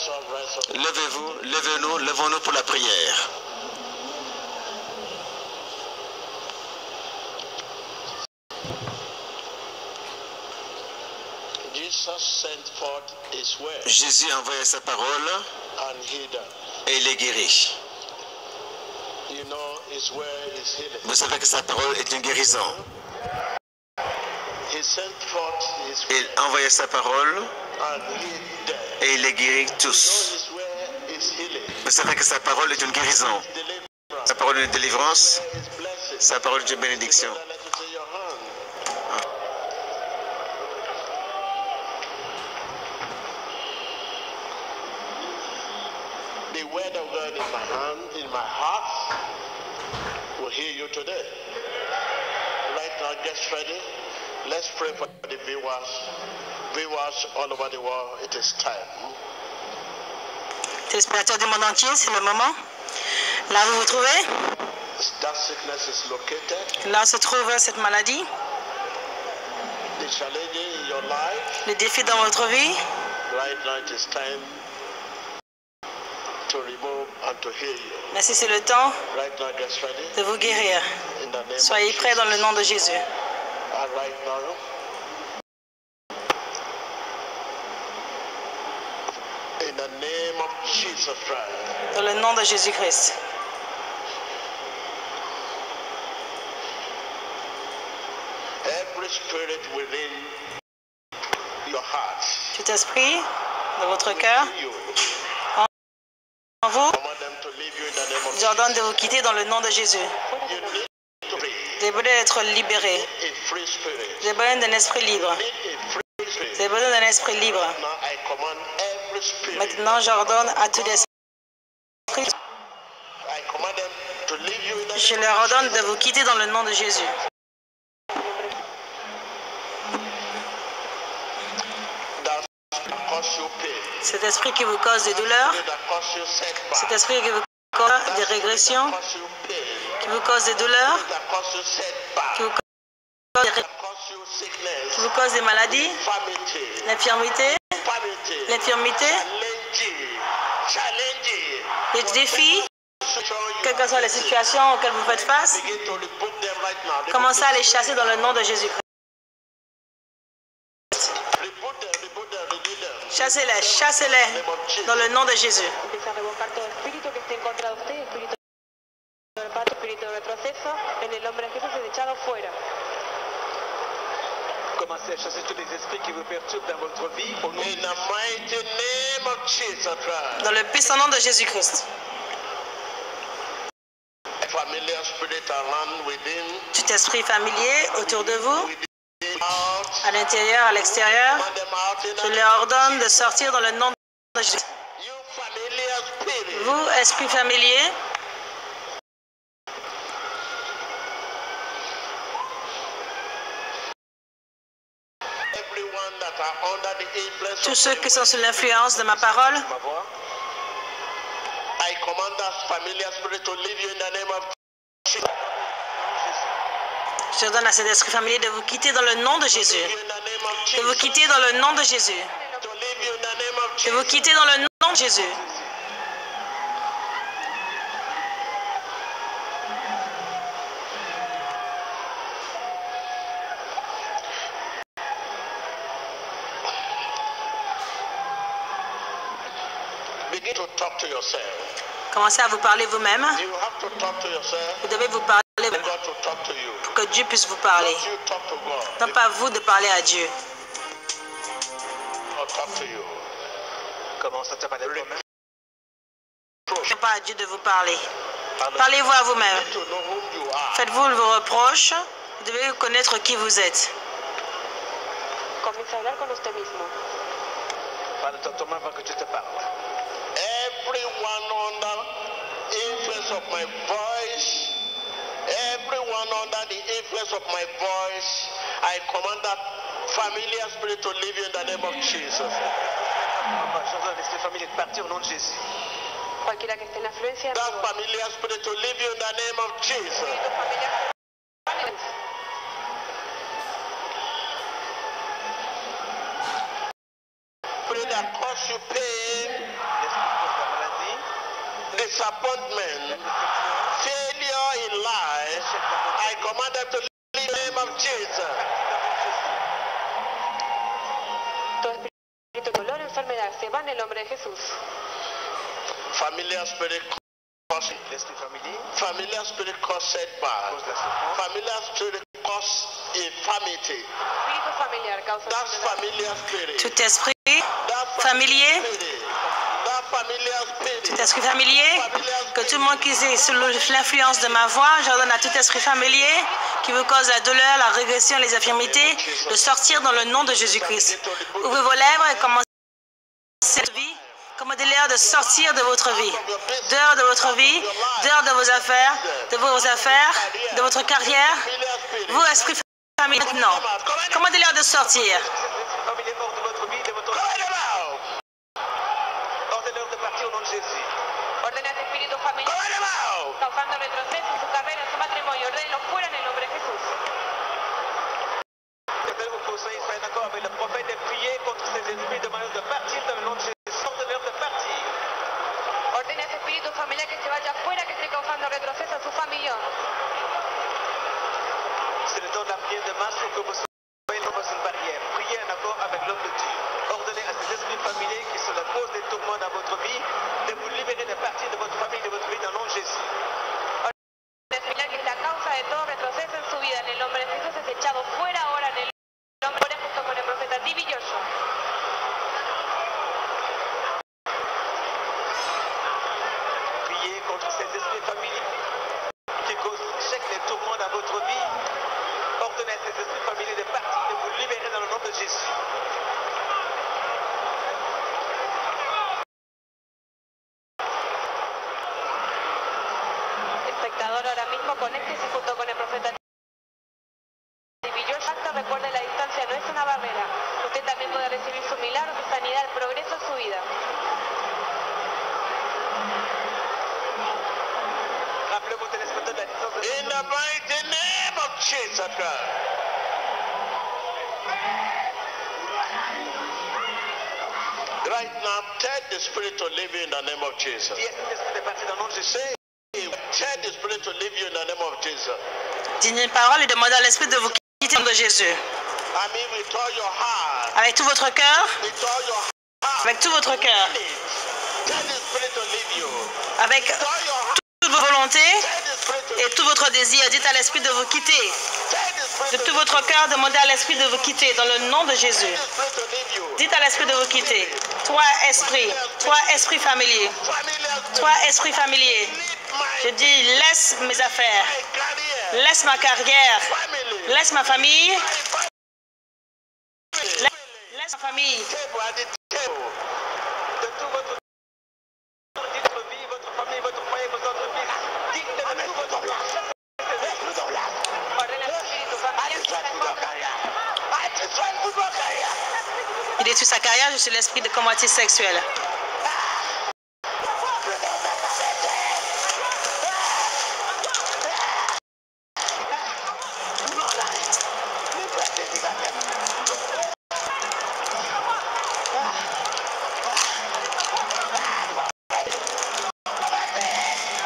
Levez-vous, levez-nous, levons-nous pour la prière. Jésus a envoyé sa parole et il est guéri. Vous savez que sa parole est une guérison. Il a envoyé sa parole et il les guérit tous. Vous savez que sa parole est une guérison. Sa parole est une délivrance. Sa parole est une bénédiction. The word of God in my hand, in my heart, will heal you today. Right now, get ready. Let's pray for the viewers all over the world. It is time. Téléspectateurs du monde entier, c'est le moment. Là, vous vous trouvez? That sickness is located. Là se trouve cette maladie. The challenge in your life. Le défi dans votre vie. Right now, it is time to remove and to heal you. Merci, c'est le temps Right now, get ready. de vous guérir. In the name Soyez of prêts dans le Jesus. nom de Jésus. And right now, in the name of Jesus Christ. Dans le nom de Jésus-Christ. Every spirit within your heart, Tout esprit de votre cœur, you en vous, command them to leave you in the name of j'ordonne de vous quitter dans le nom de Jésus. You need to be J'ai besoin d'être libéré. a free spirit. J'ai besoin d'un esprit libre. You need a free spirit. J'ai besoin d'un esprit libre. Now I command every spirit. Maintenant, j'ordonne à tout esprit. I command them to leave you in the Je name leur of ordonne de vous quitter dans le nom de Jésus. that cause you pain. Cet esprit qui vous cause des douleurs, That cause you setback. cet esprit qui vous cause des régressions, That cause you pain. qui vous cause des douleurs, That cause you setback. qui vous cause des, That cause you sickness. qui vous cause des maladies, Infirmity. l'infirmité, Infirmity. Challenge. les défis, quelles que soient les situations auxquelles vous faites face, Begin to rebuke them right now. commencez à les chasser dans le nom de Jésus-Christ. Rebuke them, rebuke them, rebuke them. Chassez-les, chassez-les dans le nom de Jésus. Empieza a revocar todo espíritu que esté en contra de usted, espíritu de reparto, espíritu de retroceso, en el nombre de Jesús es echado fuera. Commencez à chasser tous les esprits qui vous perturbent dans votre vie au nom In the mighty name of Jesus Christ. Dans le puissant nom de Jésus-Christ. Familiar spirit around within, Tout esprit familier autour de vous, out, à l'intérieur, à l'extérieur, command them out in je the leur ordonne de sortir dans le nom de Jésus. You familiar spirit. Vous, esprit familier, Everyone that are under the influence tous of ceux qui sont sous l'influence de ma parole, ma voix. I command that familiar spirit to leave you in the name of Jesus. je donne à cet esprit familier de vous quitter dans le nom de Jésus. In the name of De vous Jesus. quitter dans le nom de Jésus. To leave you in the name of De vous Jesus. quitter dans le nom de Jésus. Begin to talk to yourself. Commencez à vous parler vous-même. You have to talk to yourself. Vous devez vous parler And God to talk to you. pour que Dieu puisse vous parler. Not you talk to God. Non pas vous de parler à Dieu. God talk to you. Commence à te parler toi-même. Non pas à Dieu de vous parler. Parlez-vous à vous-même. To know whom you are. Faites-vous vos reproches. Vous devez connaître qui vous êtes. Comienza a hablar con usted mismo. Parle-toi toi-même avant que tu te parles. Everyone under influence of my voice, everyone under the influence of my voice, I command that familiar spirit to leave you in the name of Jesus. J'ordonne à l'esprit familier de partir au nom de Jésus. Cualquiera que esté en la influencia, That familiar spirit to leave you in the name of Jesus. Pray that that cause you pain, disappointment, failure in life, I command them to leave in the name of Jesus. Todo espíritu de dolor, enfermedad, se va en el nombre de Jesús. Familiar spirit cause familiar spirit cause setback. Familiar spirit cause infirmity. Espíritu familiar causa That's enfermedad. familiar spirit. Tout esprit That familier, spirit. That familiar spirit. tout esprit familier, que tout le monde qui est sous l'influence de ma voix, j'ordonne à tout esprit familier qui vous cause la douleur, la régression, les infirmités, de sortir dans le nom de Jésus-Christ. Ouvrez vos lèvres et commencez cette vie. Commandez-leur de sortir de votre vie, dehors de votre vie, dehors de vos affaires, de votre carrière. Vous, esprit familier, maintenant, commandez-leur de sortir. Ordonnez-leur de partir au nom de Jésus. Ordena a ese espíritu familiar causando retroceso en su carrera, en su matrimonio. Ordénelo fuera en el nombre de Jesús. Vous soyez d'accord avec le prophète et priez contre ces esprits de malheur de partir dans le nom de Jésus. Ordonnez-leur de partir. Ordena a ese espíritu familiar que se vaya afuera, que esté causando retroceso en su familia. C'est le temps de la prière de masse pour que vous soyez dans une barrière. Priez en accord avec l'homme de Dieu. Ordonnez à ces esprits familiers qui sont la cause des tourments dans votre vie de vous libérer de partir de votre famille, de votre vie dans le nom de Jésus. Ordena que la causa de todo retroceso en su vida, en el nombre de Jesús, es echado fuera ahora en el nombre de justo con el profeta Divi Joshua. Priez contre ces esprits familiers qui causent chaque des tourments dans votre vie. Ordonnez à ces esprits familiers de partir, de vous libérer dans le nom de Jésus. Espectador, ahora mismo conéctese junto con el profeta Divi Joshua. Recuerde, la distancia no es una barrera. Usted también puede recibir su milagro, su sanidad, el progreso en su vida. Rappelez-vous téléspectateurs de la distance de In the mighty name of Jesus Christ. Right now, tell the spirit to leave you in the name of Jesus. Dis à cet esprit de partir dans le nom de Jésus. Tell the spirit to leave you in the name of Jesus. Dites une parole et demandez à l'esprit de vous quitter au nom de Jésus. I mean, with all your heart, Avec tout votre cœur, with all your heart, avec tout votre cœur, tell the spirit to leave you. avec With all your heart, toute votre volonté tell the spirit to et tout votre désir, dites à l'esprit de vous quitter. tell the spirit De to tout votre cœur, demandez à l'esprit de vous quitter dans le nom de Jésus. leave you. Dites à l'esprit de vous quitter. Toi, esprit familier, toi, esprit familier, je dis, laisse mes affaires, laisse ma carrière, laisse ma famille, laisse ma famille. De tout votre vie, votre famille, votre foyer, vos entreprises. Dites-le de tout votre place. Ordena a ese espíritu familiar. Il détruit sa carrière, je suis l'esprit de convoitise sexuelle.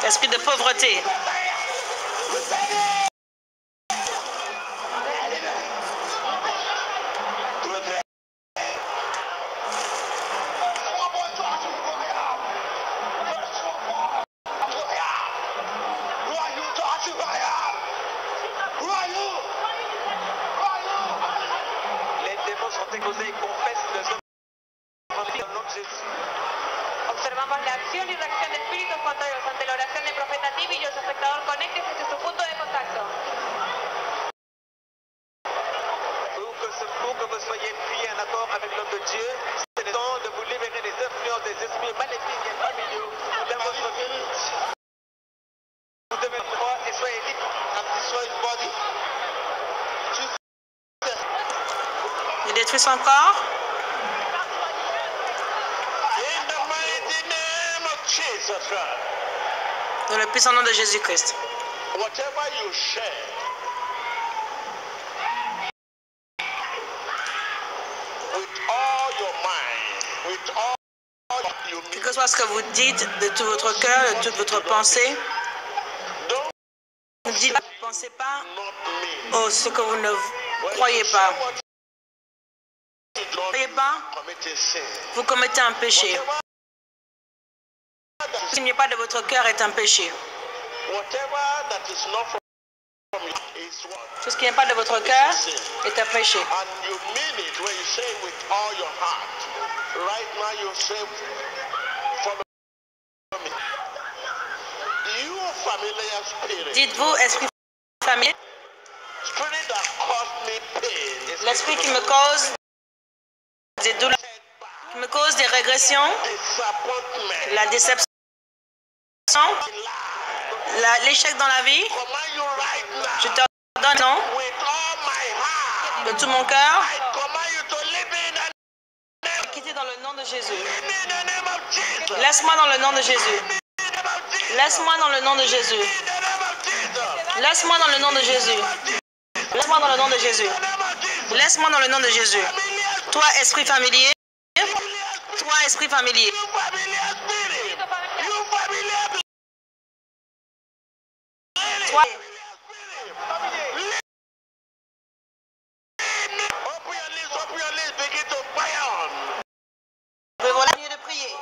Esprit de pauvreté. Les démons sont exposés et confessent les œuvres dans le nom de Jésus. Observamos la acción y reacción de espíritus contrarios ante la oración del profeta Divi Joshua. Espectador, conéctese desde su punto de contacto. Pour que vous soyez priés en accord avec l'homme de Dieu, c'est le temps de vous libérer des influences des esprits maléfiques et familiaux dans votre vie. Vous devez croire et soyez libres. Il détruit son corps. In the mighty name of Jesus Christ. Dans le puissant nom de Jésus-Christ. Whatever you share, with all your mind, with Quel que soit ce que vous dites de tout votre cœur, de toute votre pensée, ne dites pas, ne pensez pas au ce que vous ne croyez pas. Vous ne croyez pas, vous commettez un péché. Ce qui n'est pas de votre cœur est un péché. Tout ce qui n'est pas de votre cœur est un péché. Dites-vous, esprit familier, l'esprit qui me cause des douleurs, qui me cause des régressions, la déception, l'échec dans la vie, je t'ordonne non, de tout mon cœur, quitter dans le nom de Jésus. Laisse-moi dans le nom de Jésus. Laisse-moi dans le nom de Jésus. Laisse-moi dans le nom de Jésus. Laisse-moi dans le nom de Jésus. Laisse-moi dans le nom de Jésus. Toi, esprit familier. Toi, esprit familier. Toi. Voilà mieux de prier.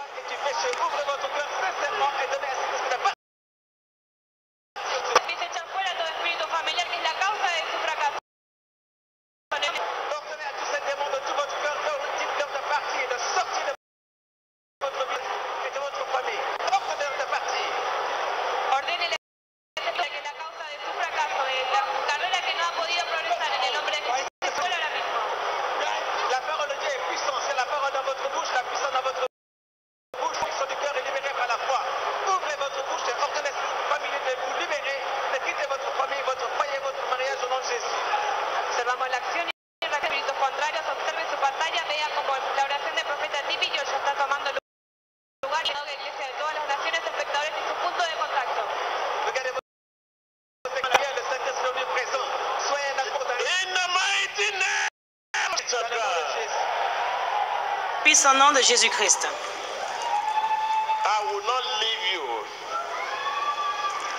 Puisse au nom de Jésus-Christ.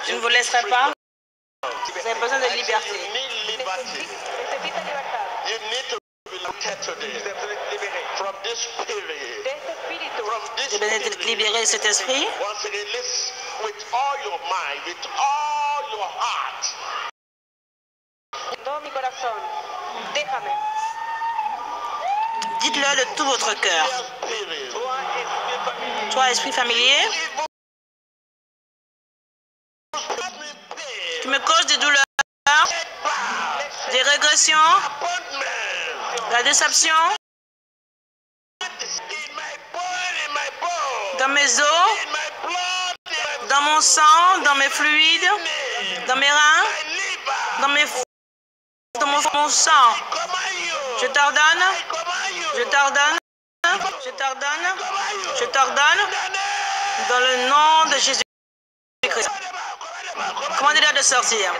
Je ne vous laisserai pas. Vous avez besoin de liberté. J'ai besoin d'être libéré de cet esprit. Dites-le de tout votre cœur. Toi, esprit familier, qui me cause des douleurs, des régressions, la déception, dans mes os, dans mon sang, dans mes fluides, dans mes reins, dans mon sang. Je t'ordonne, je t'ordonne, je t'ordonne, je t'ordonne, dans le nom de Jésus-Christ. Commandez-leur de sortir.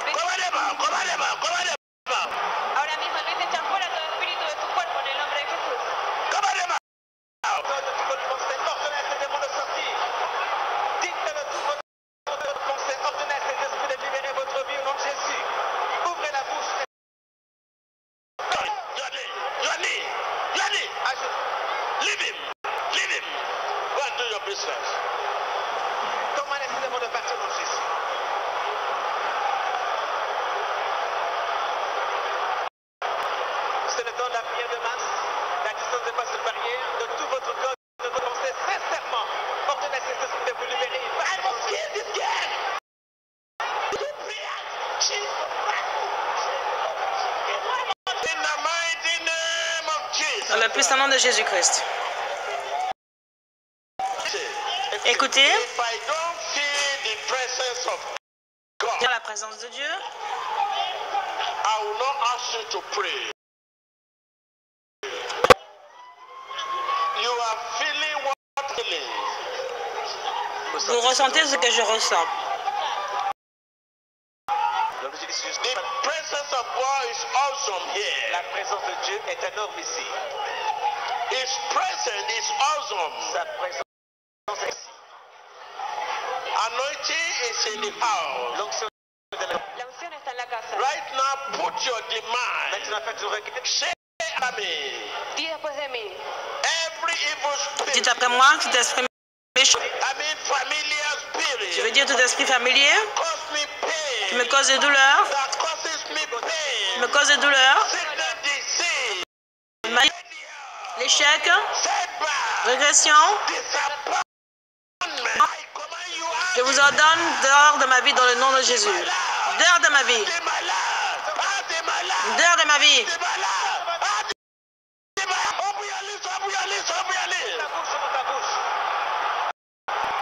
C'est le temps de la prière de masse. La distance dépasse cette barrière. De tout votre corps, de votre pensée, sincèrement, ordonnez à cet esprit de vous libérer. Dans le puissant nom de Jésus-Christ. Écoutez, dans la présence de Dieu, vous ressentez ce que je ressens. La présence de Dieu est énorme ici. presence is awesome. Sa présence est ici. Anointing is in the house. L'onction de la... La unción está en la casa. Right now, put your demand. Maintenant, faites une requête. Say after me. Di después de mí. Every evil spirit. Dites après moi, tout esprit méchant. I mean familiar spirit. Je veux dire tout esprit familier Cause me pain. qui me cause des douleurs, That causes me pain. me cause des douleurs, Sickness, disease. l'échec, Setback. régression. Disappointment. I command you out. Je vous ordonne dehors de ma vie dans le nom de Jésus. Dehors de ma vie. Out in my life. Out in my life. Dehors de ma vie. Out in my life. Out in my life. Open your lips. Open your lips. Open your lips. Ta bouche, ouvre ta bouche.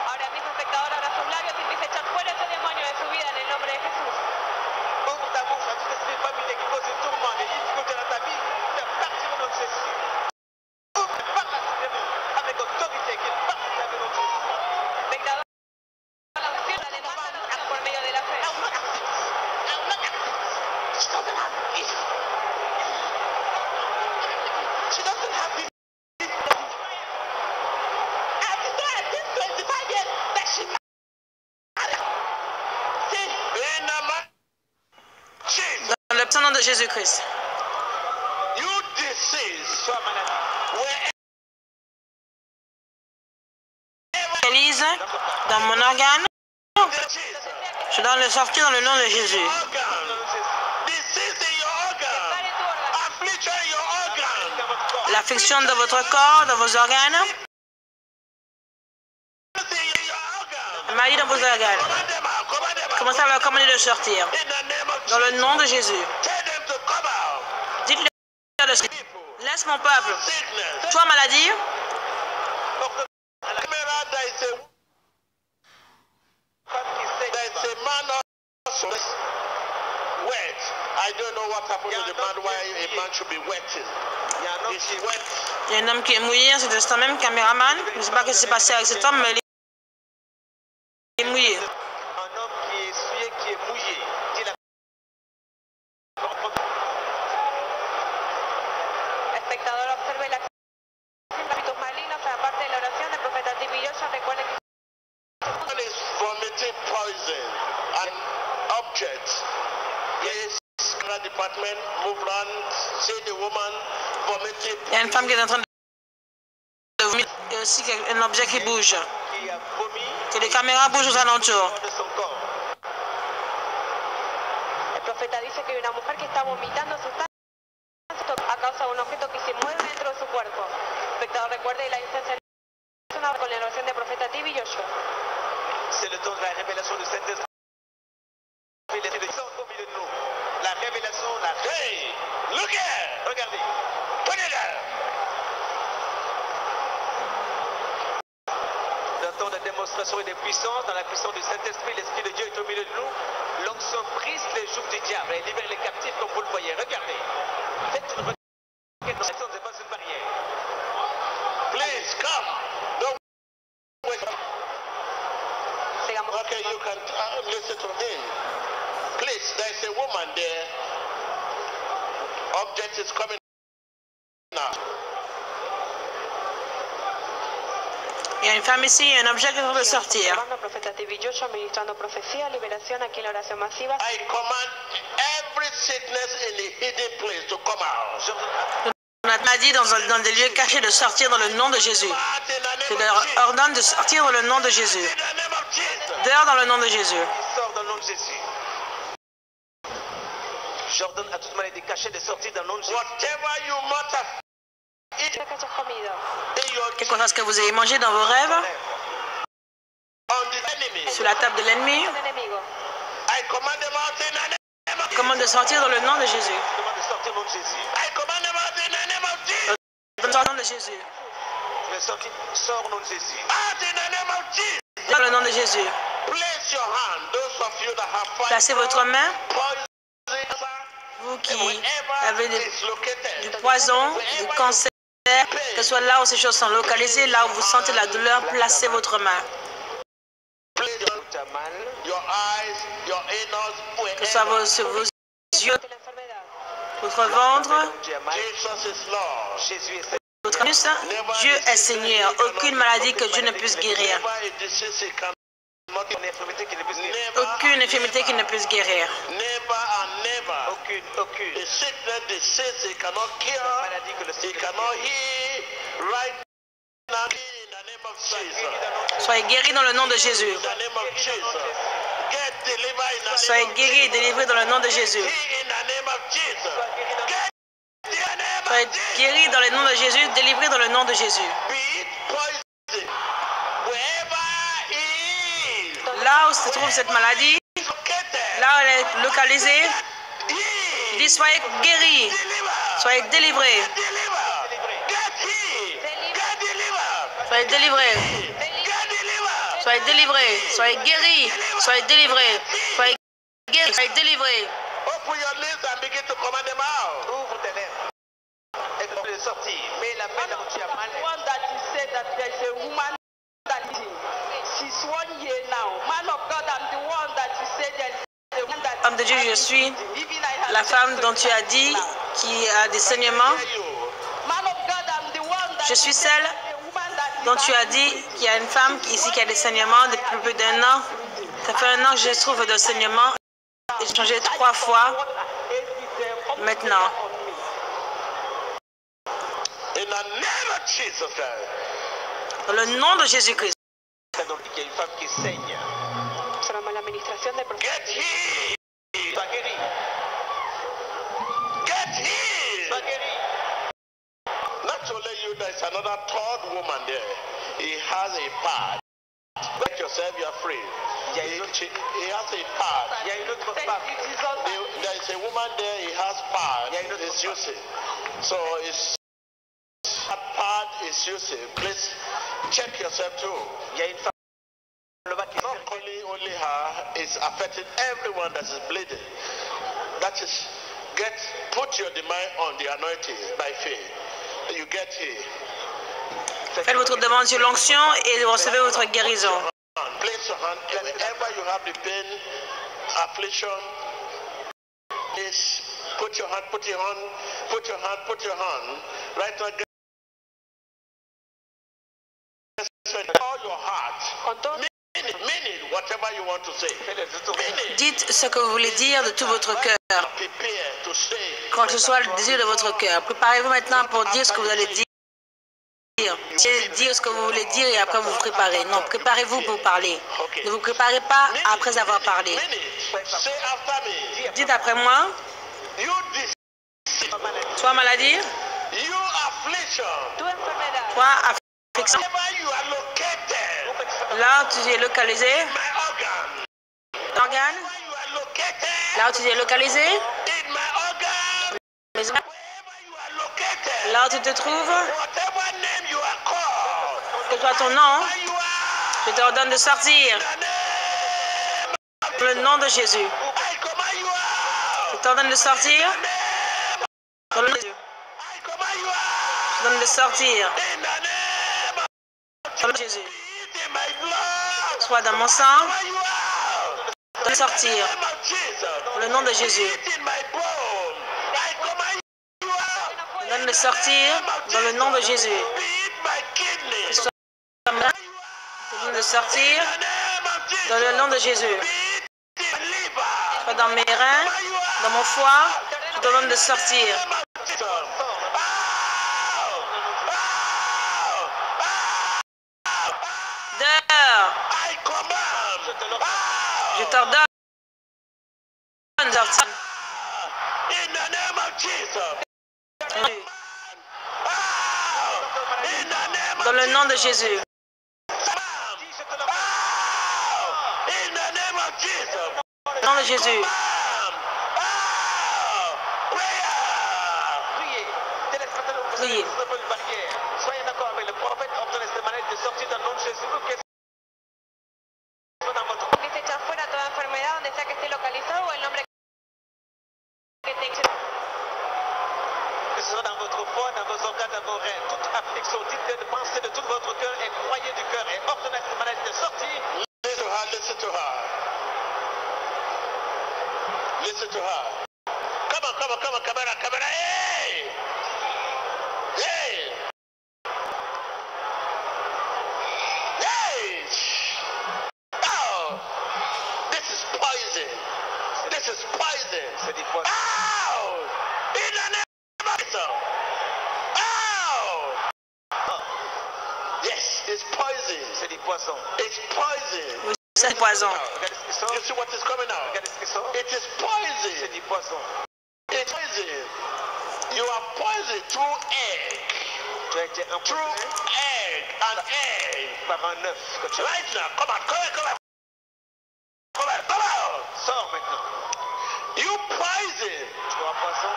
Ahora mismo, espectador, abra sus labios y empieza a echar fuera ese demonio de su vida en el nombre de Jesús. Ouvre ta bouche à tout esprit familier qui cause des tourments, des difficultés dans ta vie. Fais partir au nom de Jésus. Ouvre, parle à ce démon avec autorité qu'il parte de ta vie au nom de Jésus. Espectador, la unción la demanda por medio de la fe. She doesn't have it. She doesn't have it. I've said this 25 years that she married. See, in the Jesus, Dans le petit nom de Jésus-Christ. you disease, Sois maladie. wherever Réalise dans mon organe. Jesus, Je dois le sortir dans le nom de Jésus. organ, disease in your organ, Pare tu órgano. affliction in your organ, Dans votre corps. L'affection de votre corps, dans vos organes. disease in your organ. La maladie dans vos organes. Command them out, command them out. Commencez à leur commander de sortir. In the name of Dans le Jesus, nom de Jésus. tell them to come out. Dites-le de sortir. Laisse mon peuple. Sickness. Toi, maladie, Camera, there is a Femme qui sait there is a man also wet. I don't know what happened to the man. Why a man should be wetting? il y a un homme He's qui est wet. il y a un homme qui est mouillé, c'est ce même caméraman. Je ne sais pas ce qui s'est passé avec cet homme, mais il est mouillé. un homme qui est essuyé, qui est mouillé. Dis la Espectador, observe la acción de espíritus malignos aparte de la oración del profeta T.B. Joshua. Recuerde que One is vomiting poison and objects. Yes, camera department, move around, see the woman vomiting. Il y a une femme qui est en train de vomir. Il y a aussi un objet qui bouge. qui a vomi Que les caméras bougent aux alentours. de son corps. el profeta dice que hay una mujer que está vomitando sustancias a causa de un objeto que se mueve dentro de su cuerpo. Espectador, recuerde la instancia con la oración del profeta T.B. Joshua. C'est le temps de la révélation du Saint-Esprit. L'Esprit de Dieu au milieu de nous. La révélation, la Hey, look here. Regardez. Put it there. D'un temps de démonstration et de puissance, dans la puissance du Saint-Esprit, l'Esprit de Dieu est au milieu de nous. L'onction brise les jougs du diable et libère les captifs comme vous le voyez. Regardez. Faites une requête. Ce n'est pas une barrière. Please come. Don't wait. Sigamos. Okay, you can listen to him. Please, there's a woman there. Object is coming now. Il y a une femme ici et un objet qui est en train de sortir. Observando al profeta T.B. Joshua ministrando profecía, liberación aquí en la oración masiva. I command every sickness in the hidden place to come out. On a dit dans des lieux cachés de sortir dans le nom de Jésus. Out in the Je name leur of Jesus. ordonne de sortir dans le nom de Jésus. In the name of Jesus. Dehors dans le nom de Jésus. Il sort dans le nom de Jésus. J'ordonne à toute maladie cachée de sortir dans le nom de Jésus. Whatever you must have ¿Qué que hayas comido? in your Quelque chose que vous ayez mangé dans vos rêves, on the enemy, sur la table de l'ennemi, El enemigo. I command them out in the name of commande de sortir dans le nom de Jésus. Je demande de sortir au nom de Jésus. I command them out in the name of Jesus. Dans le nom de Jésus. Je vais sortir. Sors au nom de Jésus. Out in the name of Jesus. Dans le nom de Jésus. Place your hand. Those of you that have Placez votre main, poison, vous qui wherever avez it is located, du poison, du cancer, que ce soit là où ces choses sont localisées, là où vous sentez la douleur, placez votre main. place Tu as mal. your eyes, your anus, Que ce soit wherever. vos yeux, De la enfermedad. votre ventre, Tu as mal. Jesus is Lord. Jésus est Seigneur. votre Dieu est Seigneur. Aucune maladie que Dieu ne puisse guérir. Aucune infirmité qui ne puisse guérir. Aucune. The sickness, the disease, he cannot cure, he cannot heal right now in the name of Jesus. Soyez guéris dans le nom de Jésus. In the name of Jesus. Get delivered in the Soyez name of guéris et délivrés dans le nom de Jésus. In the name of Jesus. Get in the name Soyez of Jesus. guéris dans le nom de Jésus, délivrés dans le nom de Jésus. Be it poison. Wherever he is. Là où se trouve cette maladie, Located. là où elle est localisée, Heal. dis soyez guéris, Deliver. soyez délivrés, Deliver. Get healed. Get delivered. soyez délivrés, Get delivered. soyez délivrés, soyez guéris, soyez délivrés, soyez guéris, soyez délivrés. Open your lips and begin to command them out. Ouvre tes lèvres. Et de sortir. Mets la main là où tu as mal. One that you said that there's a woman that she's 1 year now. Man of God, I'm the one that you said there's a woman that Homme de Dieu, je suis la femme dont tu as dit qui a des saignements. Man of God, I'm the one that Je suis celle a woman that dont tu as dit qu'il y a une femme ici qui a des saignements depuis plus d'un an. Ça fait 1 an que je souffre de saignements. J'ai changé 3 fois maintenant. In the name of Jesus Christ. Dans le nom de Jésus-Christ. Donc, il y a une femme qui saigne. Sobre la administración del Get healed. Sois guéri. Get healed. Sois guéri. Not only you, there's another third woman there. He has a pad. Make yourself, you are free. He has a pad. Il y a une autre femme. There is a woman there, he has pad. He's using. So it's that pad is using. Please check yourself too. Il y a une femme. Le bas qui Not only her, it's affecting everyone that is bleeding. That is, put your demand on the anointing by faith. You get here. Faites votre demande sur l'onction et recevez votre guérison. Place your hand wherever you have the pain, affliction. Please put your hand right now. All your heart. Mean it, whatever you want to say. Mean it. Dites ce que vous voulez dire de tout votre cœur, Prepare to say. quand ce soit le désir de votre cœur. Préparez-vous maintenant pour dire ce que vous allez dire. Dire ce que vous voulez dire et après vous vous préparez. Non, préparez-vous pour parler. Ne vous préparez pas après avoir parlé. Mean it. Say after me. Dites après moi, You disease. toi maladie, You affliction. Tu enfermedad. toi affliction. Wherever you are located. Là où tu es localisé, My organ. organe, Where you are located. là où tu es localisé, In my organ. maison, Wherever you are located. là où tu te trouves, Whatever name you are called. que toi ton nom, Where you are. je t'ordonne de sortir. In the name. Dans le nom de Jésus, I command you out. je t'ordonne de sortir. Name. Dans le nom de Jésus, I command you je out. t'ordonne de sortir. In the name. Dans le nom de Jésus, Eat in my blood. soit dans mon sang, Command you out. je t'ordonne de sortir. Name of Jesus. Dans le nom de Jésus, Eat in my bone. I command you out. je t'ordonne de sortir. Dans le nom de Jésus, Eat my kidney. soit dans mon sang, je t'ordonne de sortir. In the name of Jesus. Dans le nom de Jésus, Eat in my liver. soit dans mes reins, dans mon foie, je t'ordonne de sortir. Dehors, I command. je t'ordonne de sortir. In the name of Jesus. In the name Dans le nom de Jésus, In the name of Jesus. dans le nom de Jésus, Priez. Téléspectateurs, vous Priez. avez une barrière. Soyez d'accord avec le prophète, ordonnez cette maladie de sortir dans le nom de Jésus. Que soit dans votre Que se echa fuera toda enfermedad donde sea que esté localizado o el nombre que tenga. que ce soit dans votre foie, dans vos organes, dans vos reins, toute affliction, dites-le de penser de tout votre cœur et croyez du cœur et ordonnez cette maladie de sortir. Listen to her, listen to her. Listen to her. Come on, camera. Hey! Hey! It's poison. C'est du poison. It's poison. C'est poison. Regardez ce qui sort. You see what is coming out? Regardez ce qui sort. It is C'est poison. du poison. It's poison. You are poisoned through egg. Tu as été Through empoisonné egg and egg. par un œuf que tu as. Right now, come on, come on, come on. Come on, come on. Sors maintenant. You poison. Tu as poison.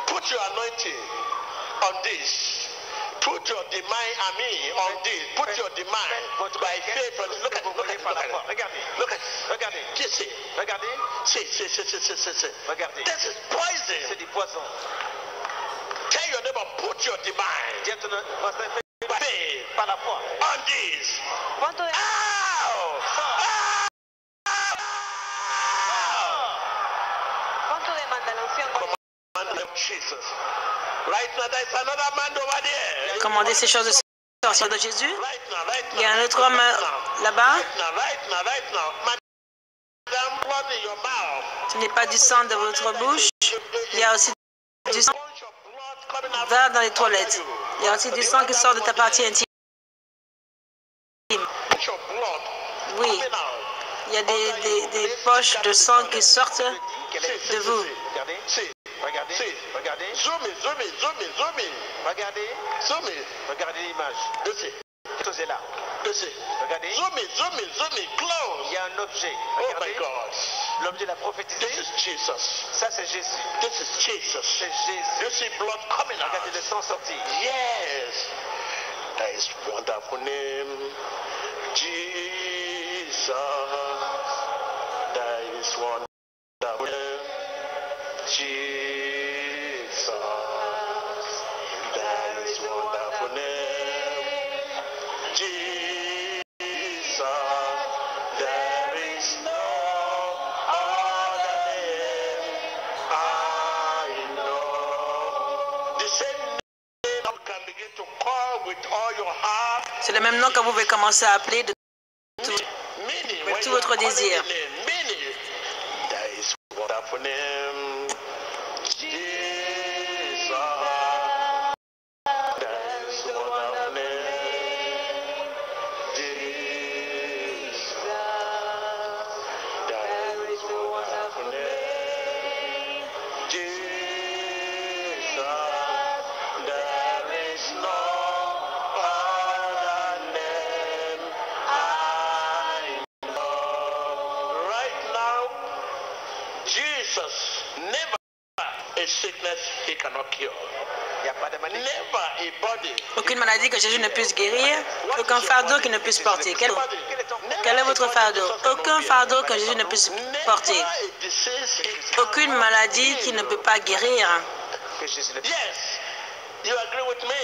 Put your anointing on this. Put your demand on this. Put your demand by faith on this. Look at it. Look at it. Look at it. Regardez. Look at it. Regardez. Just see. Regardez. See. Regardez. This is poison. C'est du poison. Tell your neighbor, put your demand Dis à ton voisin, fais by faith par la foi. on this. Pon tu, Ow! pon tu demanda la unción con Man of Jesus. Right now, there's another man over there. Commandez ces choses de sortir de Jésus. Right now. Il y a un autre homme là-bas. Right now. Madam, blood in your mouth. Ce n'est pas du sang de votre bouche. Il y a aussi du sang Bunch of blood coming out. va dans les toilettes. Il y a aussi du sang qui sort de ta partie intime. Bunch of blood Oui, coming out. il y a des poches de sang qui sortent de vous. Regardez. See. Regardez. See. Regardez. Zoom in. Regardez. Zoom in. Regardez l'image. Listen. Quelque chose est là. Listen. Regardez. Zoom in. Il Close. y a un objet. Oh Regardez. my God. L'objet l'a prophétisé. This is Jesus. Ça, c'est Jésus. This is Jesus. C'est Jésus. You see blood coming out. Regardez le sang sortir. Yes. That is wonderful name. Jesus. That is wonderful name. Jesus. That is wonderful name. Jesus. There is no other name I know. The same name you can begin to call with all your heart. C'est le même nom que vous pouvez commencer à appeler de Meaning, With when tout you are votre calling désir. the name, meaning, there is wonderful name. Jesus. There is wonderful name. Jesus. There is wonderful name. Jesus. There is no other name I know. Right now, Jesus never a sickness he cannot cure. Il n'y a pas de maladie. Never a body. aucune maladie que Jésus ne puisse guérir, aucun fardeau qu'il ne puisse porter. Quel est votre fardeau? Aucun fardeau que Jésus ne puisse porter. Never a disease he Aucune maladie qu'il ne peut pas guérir. Que Jésus le Yes, you agree with me.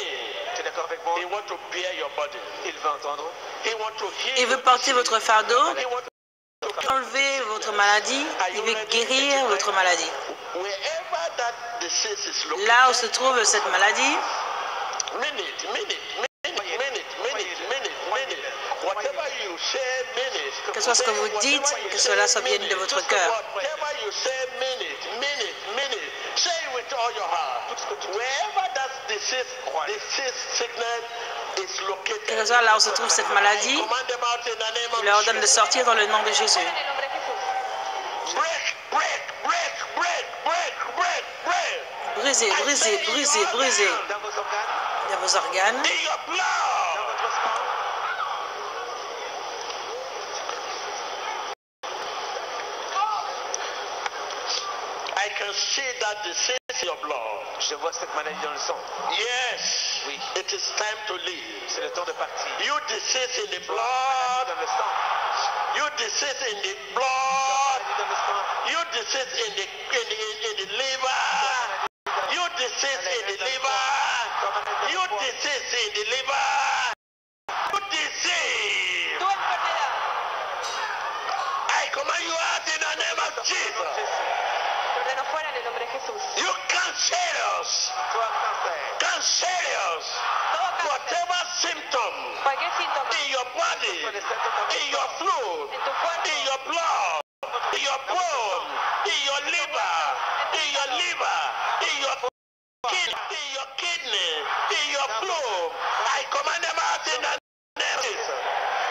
Tu es d'accord avec moi? He want to bear your body. Il veut entendre. He want to heal. Il veut porter votre fardeau, He want to enlever votre maladie, il veut guérir votre maladie. wherever that disease is located. Là où se trouve cette maladie, Whatever you say, minute. que ce soit ce que vous dites, que cela soit bien de votre cœur. Whatever you say, minute. Say it with all your heart. Wherever that disease, sickness is located. Que ce soit là où se trouve cette maladie, Command them out in the name of il leur ordonne de sortir dans le nom de Jésus. en el nombre de Jesús. Break. Brisez Dans vos organes. dans vos organes, In your Dans blood. votre sang. I can see that disease in your blood. Je vois cette maladie dans le sang. Yes. Oui. It is time to leave. C'est le temps de partir. You disease in the blood. Dans le sang. You disease in the blood. Maladie dans le sang. You disease in the liver. You disease in the liver. You disease in the liver. You disease. Tu enfermedad, I command you out in the name of Jesus. te ordeno fuera en el nombre de Jesús. You cancerous. Toi, cancer. Cancerous. Todo cáncer, Whatever symptom cualquier síntoma in your body, in your fluid, en tu cuerpo, in your blood, in your bone, in your liver, in your liver, in your kidney, in your fluid, I command them out out in the name of Jesus.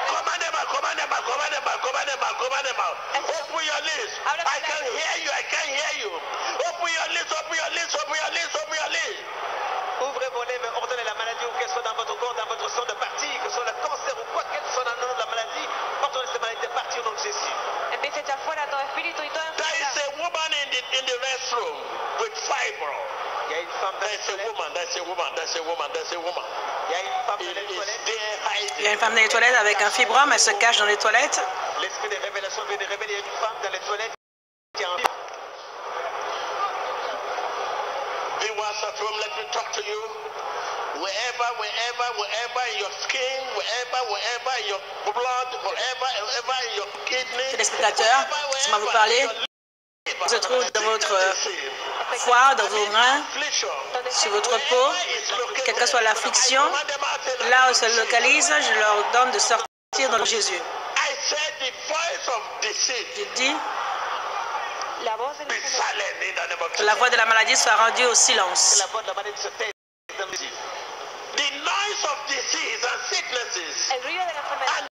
Command them out, command them out, command them out, command them out, command them out. Open your lips. I can hear you, I can hear you. Open your lips, open your lips, open your lips, open your lips. Ouvrez vos lèvres, ordonnez la maladie, ou qu'elle soit dans votre corps, dans votre sang, de partir, que ce soit le cancer ou quoi qu'elle soit dans le nom de la maladie, ordonnez cette maladie de partir au nom de Jésus. Empieza a echar fuera todo espíritu y toda There is enfermedad. a woman in the restroom with fibro. Il y a une femme dans les There's a toilettes. woman, there's a woman, there's a woman, there's a woman. Il y a une femme dans It les is toilettes. there hiding. Il y a une femme dans les toilettes avec un fibrome, elle se cache dans les toilettes. L'esprit de révélation vient de révéler une femme dans les toilettes qui est en vie. Viewers at home, let me talk to you. Wherever in your skin, wherever in your blood, wherever in your kidney. Téléspectateurs, laissez-moi vous parler. Il se trouve dans votre foie, dans vos reins, sur votre peau, quelle que soit l'affliction, là où ça se localise, je leur donne de sortir dans le nom de Jésus. Je dis La voz de que la voix de la maladie soit rendue au silence. La voix de la maladie se tait dans Jésus. The noise of disease and sicknesses El ruido de la enfermedad. and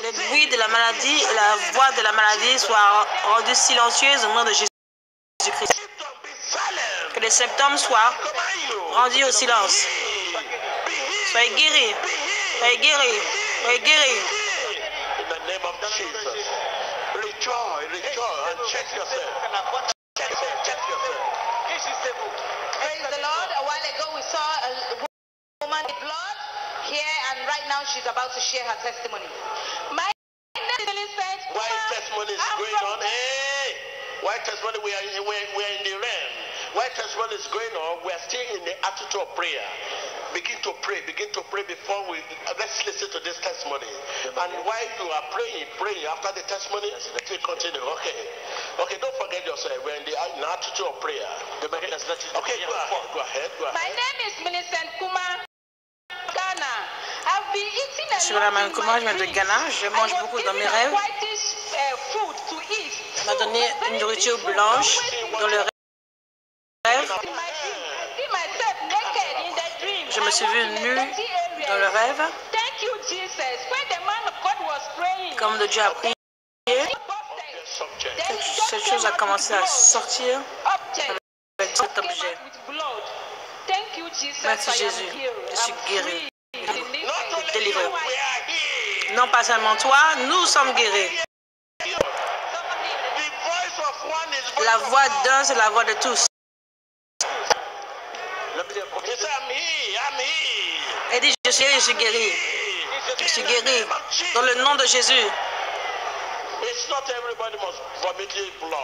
Le bruit de la maladie et la voix de la maladie soient rendues silencieuses au nom de Jésus-Christ. Que les symptômes soient rendus au silence. Soyez guéris. Soyez guéris. Soyez guéris. in the name of Jesus. Rejoice and check yourself. Check yourself. Réjouissez-vous. Praise the Lord. A while ago we saw a woman with blood here, and right now she's about to share her testimony. My name is Elizabeth. Why testimony is going on? Hey! Why testimony? We are in the realm. Why testimony is going on? We are still in the attitude of prayer. Begin to pray before we let's listen to this testimony. And while you are praying after the testimony, let me continue. Okay, don't forget yourself. We're in the attitude of prayer. Okay, go ahead. My name is Millicent Kuma, Ghana. I've been eating Je a suis lot Madame in Kuma, je my viens de dreams. Ghana, je mange I was beaucoup dans mes given a rêves. whitish food to eat. On m'a donné une nourriture blanche dans le rêve. See myself naked in the dream. Je me suis vue nue dans le rêve, Thank you, Jesus. When the man of God was praying, comme de Dieu a prié. Cette chose a commencé à sortir avec cet objet. Merci Jésus, je suis guéri, délivré. Non pas seulement toi, nous sommes guéris. La voix d'un, c'est la voix de tous. Et dit, je suis guéri. Je suis guéri. Dans le nom de Jésus.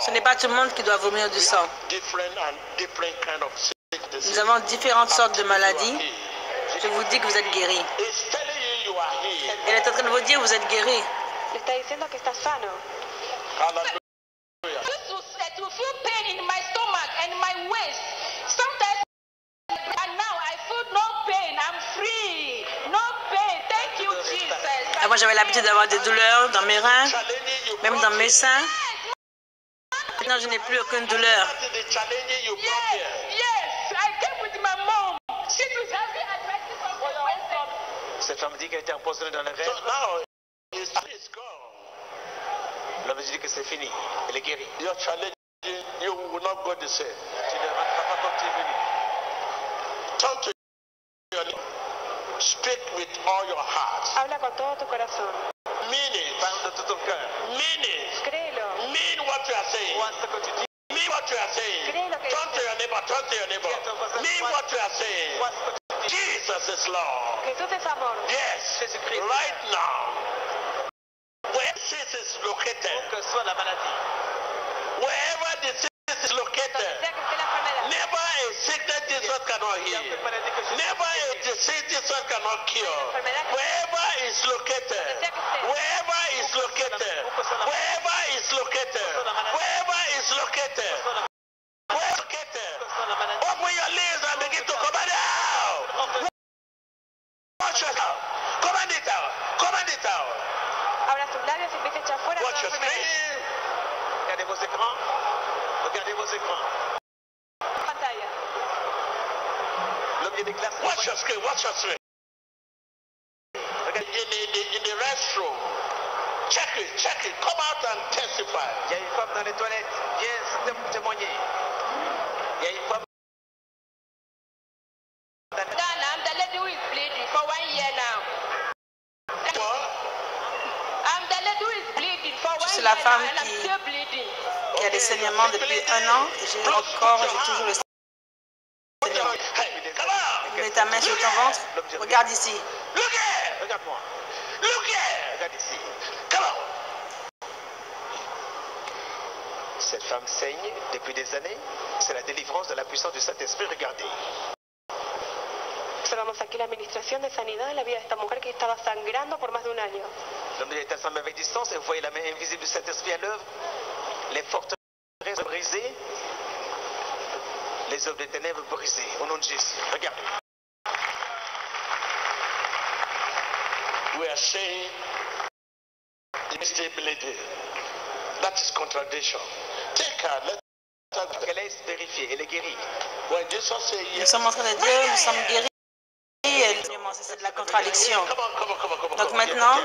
Ce n'est pas tout le monde qui doit vomir du sang. Nous avons différentes sortes de maladies. Je vous dis que vous êtes guéris. Elle est en train de vous dire que vous êtes guéris. Le está diciendo que está sano. to feel pain in my stomach and my waist. Sometimes, and now I feel no pain. I'm free. No pain. Thank you, Jesus. Avant, j'avais l'habitude d'avoir des douleurs dans mes reins, même dans mes seins. Maintenant, je n'ai plus aucune douleur. Yes, I came with my mom. She was having arthritis on her waist. Cette femme dit qu'elle était empoisonnée dans les rêves. L'homme dit que c'est fini. Elle est guérie. Your challenge, you will not go the same. Tu ne rentreras pas comme tu es venu. Turn to your neighbor. Speak with all your heart. Habla con todo tu corazón. Mean it. Parle de tout ton cœur. Mean it. Créelo. Mean what you are saying. Crois ce que tu dis. Mean what you are saying. Cree lo que Turn to dices. your neighbor. Turn to your neighbor. Mean what you are saying. Crois ce que tu dis. Jesus is Lord. Jesús es amor. Yes. Jésus-Christ. Right now. Where disease is located. Que soit la maladie. Wherever disease is located. Donde sea que esté la enfermedad. Never a sickness Jesus cannot heal. Never a disease Jesus cannot cure. Wherever is located. Wherever is located. Wherever is located. Wherever is located. Where is located. Open your lips and begin to command it out. Watch it out. Command it out. Command it out. Abra sus labios y empiece a echar fuera Watch toda your enfermedad. screen. Regardez vos écrans. Regardez vos écrans. Pantalla. L'homme est déclaré. Watch your screen. Watch your screen. restroom. Check it, check it. Come out and testify. Il y a une femme dans les toilettes. Viens témoigner. Il y a une femme. Ghana, I'm the lady who is bleeding for 1 year now. I'm the lady who is bleeding for 1 Je suis year la femme now and I'm still bleeding. qui a des saignements depuis 1 an. J'ai toujours le saignement. Hey, come on. Mets ta main sur ton ventre. Regarde ici. Look here. Regarde-moi. Look here. Regarde ici. Come on. Cette femme saigne depuis des années. C'est la délivrance de la puissance du Saint-Esprit. Regardez. Observamos aquí la administración de sanidad en la vida de esta mujer que estaba sangrando por más de 1 año. L'homme de l'État semble avec distance et vous voyez la main invisible du Saint-Esprit à l'œuvre. Les forteresses brisées. Les œuvres des ténèbres brisées. Au nom de Jésus. Regardez. We are saying instability. That is contradiction. Take her. Let her. Elle est vérifiée. Elle est guérie. When Jesus said Nous yes. sommes en train de dire, nous sommes guéris. C'est de la contradiction. Come on, come on, come on, come on. Donc maintenant,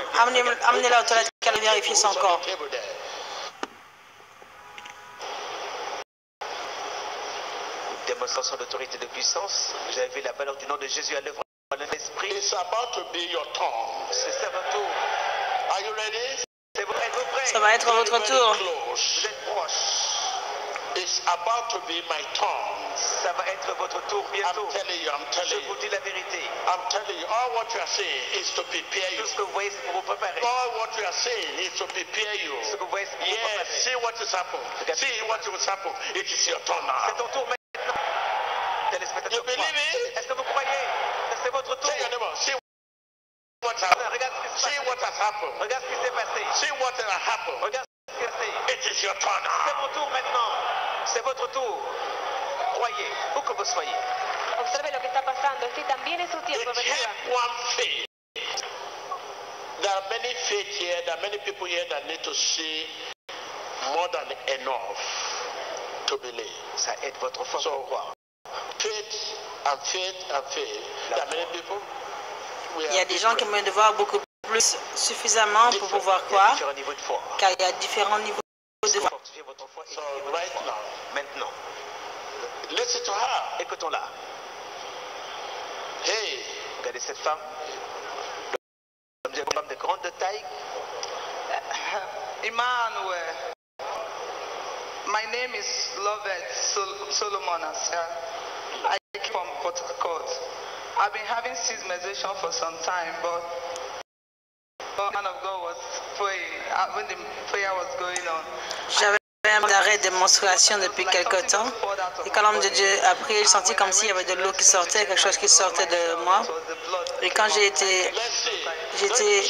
amenez-la aux toilettes qu'elle vérifie son corps. Démonstration d'autorité et de puissance. Vous avez vu la valeur du nom de Jésus à l'œuvre dans l'esprit. It's about to be your turn. C'est votre tour. Are you ready? C'est vous êtes-vous prêts? Ça va être votre Very tour. close. Vous êtes proches. It's about to be my turn. Ça va être votre tour bientôt. I'm telling you, I'm Je telling vous you. dis la vérité. I'm telling you, all what you are saying is to prepare you. Tout ce que vous voyez, c'est pour vous préparer. All what you are saying is to prepare you. Ce que vous voyez, c'est pour vous Yes, préparer. see what is happening. See what will happen. It is your turn C'est now. ton tour maintenant. Téléspectateurs, You believe it? est-ce que vous croyez? C'est votre tour. Tell your neighbor, see what happened. Regarde ce qui se See passe. what has happened. Regarde ce qui s'est passé. See what has happened. Regarde ce qui s'est passé. It is your turn C'est now. mon tour maintenant. C'est votre tour. Croyez, où que vous soyez. Observe lo que está pasando. Este también es su tiempo. It Reciba. take one faith. There are many faith here. There are many people here that need to see more than enough to believe. Ça aide votre foi So, pour croire. faith and faith and faith. There are many people. We Il y a are des gens qui different. aimeraient devoir beaucoup plus suffisamment pour pouvoir Il y a croire, différents niveaux de foi. car il y a différents niveaux de foi. Fortifiez votre foi et So criez votre right foi. now, Maintenant, listen to her. écoutons-la. Hey, Regardez cette femme. Une femme de grande taille. Emmanuel. My name is Lovett Solomon Asa. I came from Port Harcourt. I've been having seization for some time, but the man of God was praying when the prayer was going on. J'avais un arrêt de menstruation depuis quelque temps. Et quand l'homme de Dieu a prié, j'ai senti comme s'il y avait de l'eau qui sortait, quelque chose qui sortait de moi. Et quand j'ai été let's see. J'étais-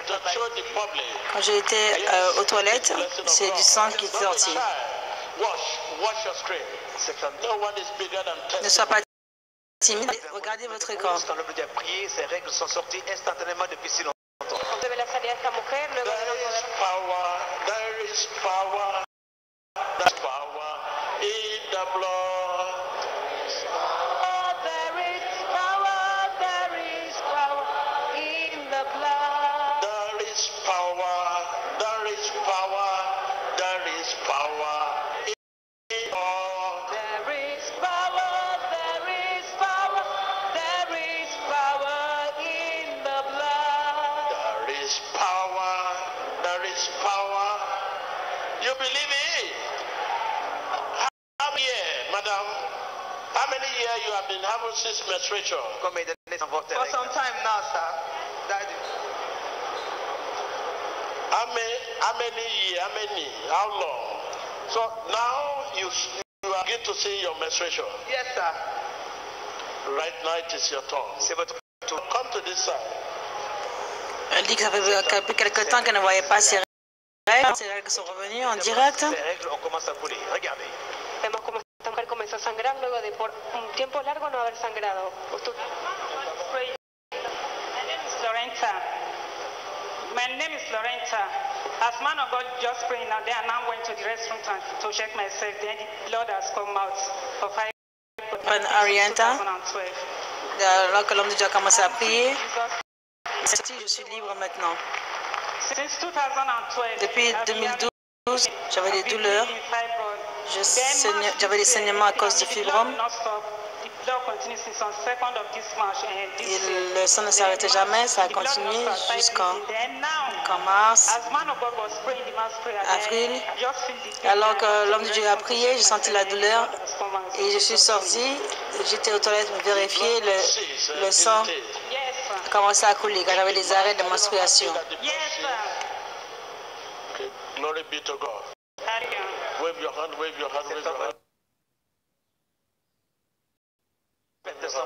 Don't try to show the public. Quand j'ai été aux toilettes, c'est du sang qui est sorti. Wash your screen. Cette femme No one is bigger than Ne testing. sois pas timide, regardez votre corps. Quand l'homme de Dieu a prié, ses règles sont sorties instantanément depuis si longtemps. Observe la sanidad de esta mujer luego de no There poder. is power. There is power. There's power in the blood. There is power in the blood. There is power. There is power. There is power in the blood. There is power, there is power, there is power in the blood. There is power. There is power. You believe it? How many years, madam? How many years you have been having this menstruation? Combien d'années sans voir tes For règles? some time now, sir. Daddy. How many years? How many? How long? So now you are going to see your menstruation. Yes, sir. Right now it is your turn. C'est votre tour. Come to this side. Elle dit que ça fait depuis quelque temps qu'elle ne voyait pas ses règles. Ses règles sont revenues en direct. Ces règles, on commence à couler. Regardez. Vemos cómo esta mujer comenzó a sangrar luego de por un tiempo largo no haber sangrado. My name is Lorenta. As man of God just praying now, then I now went to the restroom to check myself. Then the blood has come out for 5 Arienta. 2012. Alors que l'homme de Dieu a commencé à prier, Jesus Je suis libre maintenant. Since 2012, Depuis 2012, j'avais des douleurs. J'avais des saignements à cause du fibrome. Et le sang ne s'arrêtait jamais, ça a continué jusqu'en mars, avril. Alors que l'homme de Dieu a prié, j'ai senti la douleur et je suis sortie. J'étais aux toilettes pour vérifier, le sang a commencé à couler car j'avais des arrêts de menstruation. Glory be to God. Wave your hand, wave your hand, wave your hand.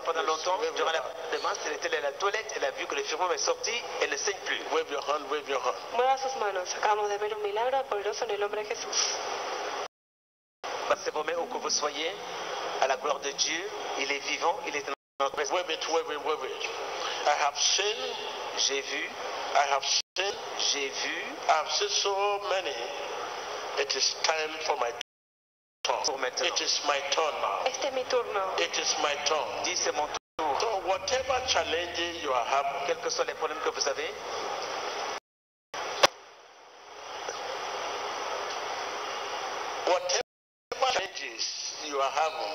Pendant longtemps, durant la demande, elle était à la toilette, elle a vu que le fibrome est sorti, elle ne saigne plus. Wave your hand, wave your hand. Mueva sus manos. Acabamos de ver un milagro poderoso en el nombre de Jesús. C'est vraiment où que vous soyez, à la gloire de Dieu, il est vivant, il est en notre présence. Wave it, wave it, wave it. I have seen, J'ai vu, I have seen, j'ai vu, I have seen so many. It is time for my pour turn. maintenant. It is my turn now. Este es mi turno. It is my turn. Dis c'est mon tour. So whatever challenges you are having, Quels que soient les problèmes que vous avez, whatever challenges you are having,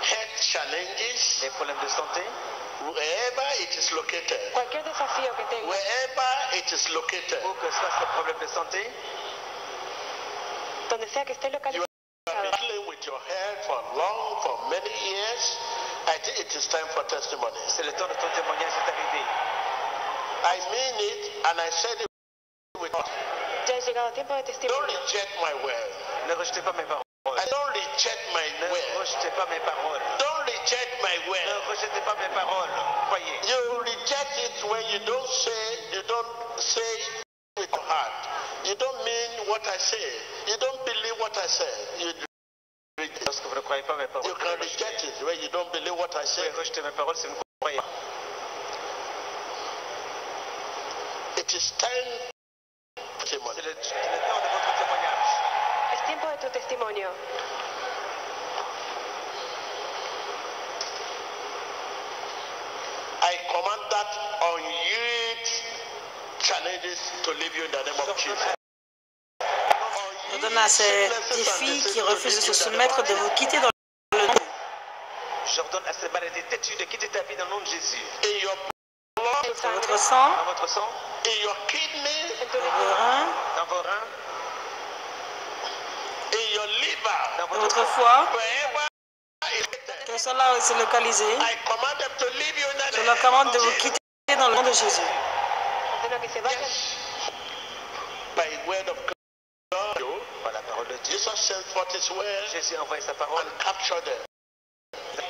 health challenges, les problèmes de santé, wherever it is located, Cualquier desafío que tenga, wherever it is located, où que soient ces problèmes de santé, donde sea que esté you localizado, have been dealing with your health for many years. I think it is time for testimony. c'est le temps de ton témoignage est arrivé. I mean it, and I said it with ya ha llegado tiempo de don't testimonio. reject my word. Ne rejetez pas mes paroles. I don't reject my Ne word. rejetez pas mes paroles. Don't reject my Ne word. rejetez pas mes paroles. Croyez. You reject it when you don't say it with your heart. You don't mean what I say. You don't believe what I say. You Lorsque vous ne croyez pas mes paroles, You can reject it when you don't believe what I vous say. pouvez rejeter mes paroles si vous ne croyez pas. It is time for C'est testimony. le temps de votre témoignage. Es tiempo de tu testimonio. I command that unused challenges to leave you in the name of Jesus. Je donne à ces défis qui refusent de se soumettre de vous quitter dans le nom. J'ordonne à ces maladies têtues de quitter ta vie dans le nom de Jésus. In your blood, Dans votre sang, Dans votre sang, in your kidney, dans vos reins, dans vos reins, in your liver, dans dans votre votre foie, wherever it is. que cela est localisé. I command them to leave you in the Je name leur commande of de vous Jesus. quitter dans le nom de Jésus. Ordeno que se vayan. Yes. By word of God, par la parole de Dieu. Jesus sent forth his word Jésus a envoyé sa parole. and captured them.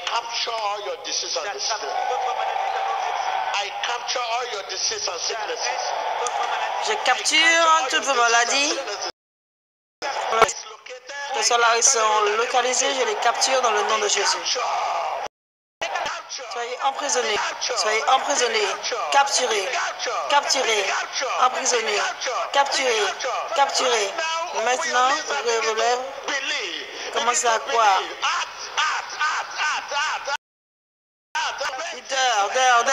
Capture all your disease and J'attrape sickness. votre maladie dans le nom de Jésus. I capture all your disease and sicknesses. J'arrête votre maladie. Je capture toutes vos maladies. Que cela sont localisées, je les capture dans le nom de Jésus. Soyez emprisonnés, soyez emprisonnés, capturés, capturés, emprisonnés, capturés, capturés. Maintenant, ouvrez vos lèvres, commencez à croire. Dehors.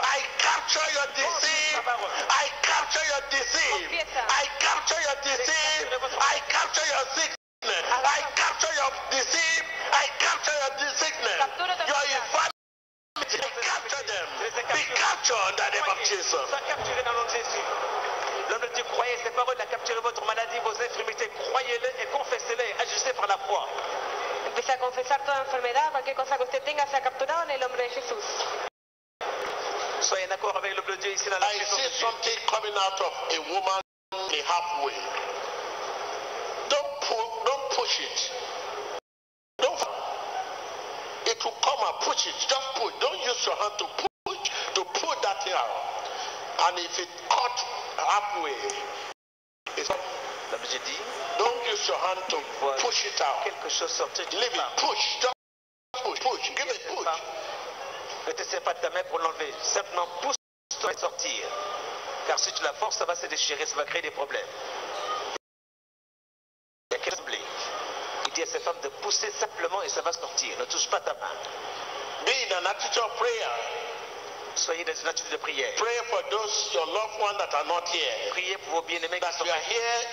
I capture your disease. I capture your disease. I capture your disease. I capture your sickness. I capture your disease. I capture your sickness. Your infirmity. I capture them. Be captured in the name of Jesus. Sois capturé dans le nom de Jésus. L'homme de Dieu, croyez ces paroles, a capturé votre maladie, vos infirmités, croyez-les et confessez-les, agissez par la foi. Empiece a confesar toda enfermedad, cualquier cosa que usted tenga sea capturado en el nombre de Jesús. Soyez d'accord avec l'homme de Dieu ici dans la I maison see de Dieu. something coming out of a woman in halfway. Don't push it. Don't. It will come and push it. Just push. Don't use your hand to pull that thing out. And if it cut halfway, it's not. L'homme de Dieu dit, Don't use your hand to push it out. quelque chose sortir du Leave it. Push. Just push. Give it push. Ne t'essaie pas de ta main pour l'enlever. Simplement pousse-toi et sortir. Car si tu la forces, ça va se déchirer, ça va créer des problèmes. Il y a quelqu'un qui il dit à ces femmes de pousser simplement et ça va sortir. Ne touche pas ta main. Be in an attitude of prayer. Soyez dans une attitude de prière. Pray for those, your loved ones that are not here. Priez pour vos bien-aimés qui That sont you are here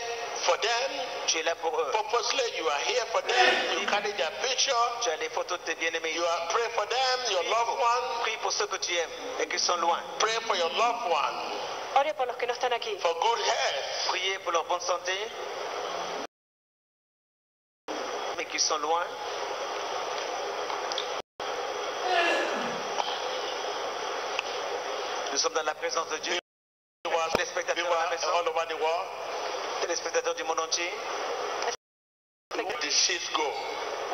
for them. Tu es là pour eux. Purposely, you are here for them. You carry their picture. Tu as les photos de tes bien-aimés. You are pray for them, your loved ones. Prie pour ceux que tu aimes et qui sont loin. Pray for your loved ones. Ore por los que no están aquí. For good health. Priez pour leur bonne santé. Mais qui sont loin. Nous sommes dans la présence de Dieu. Téléspectateurs à la maison. All over the world. Téléspectateurs du monde entier. Disease go.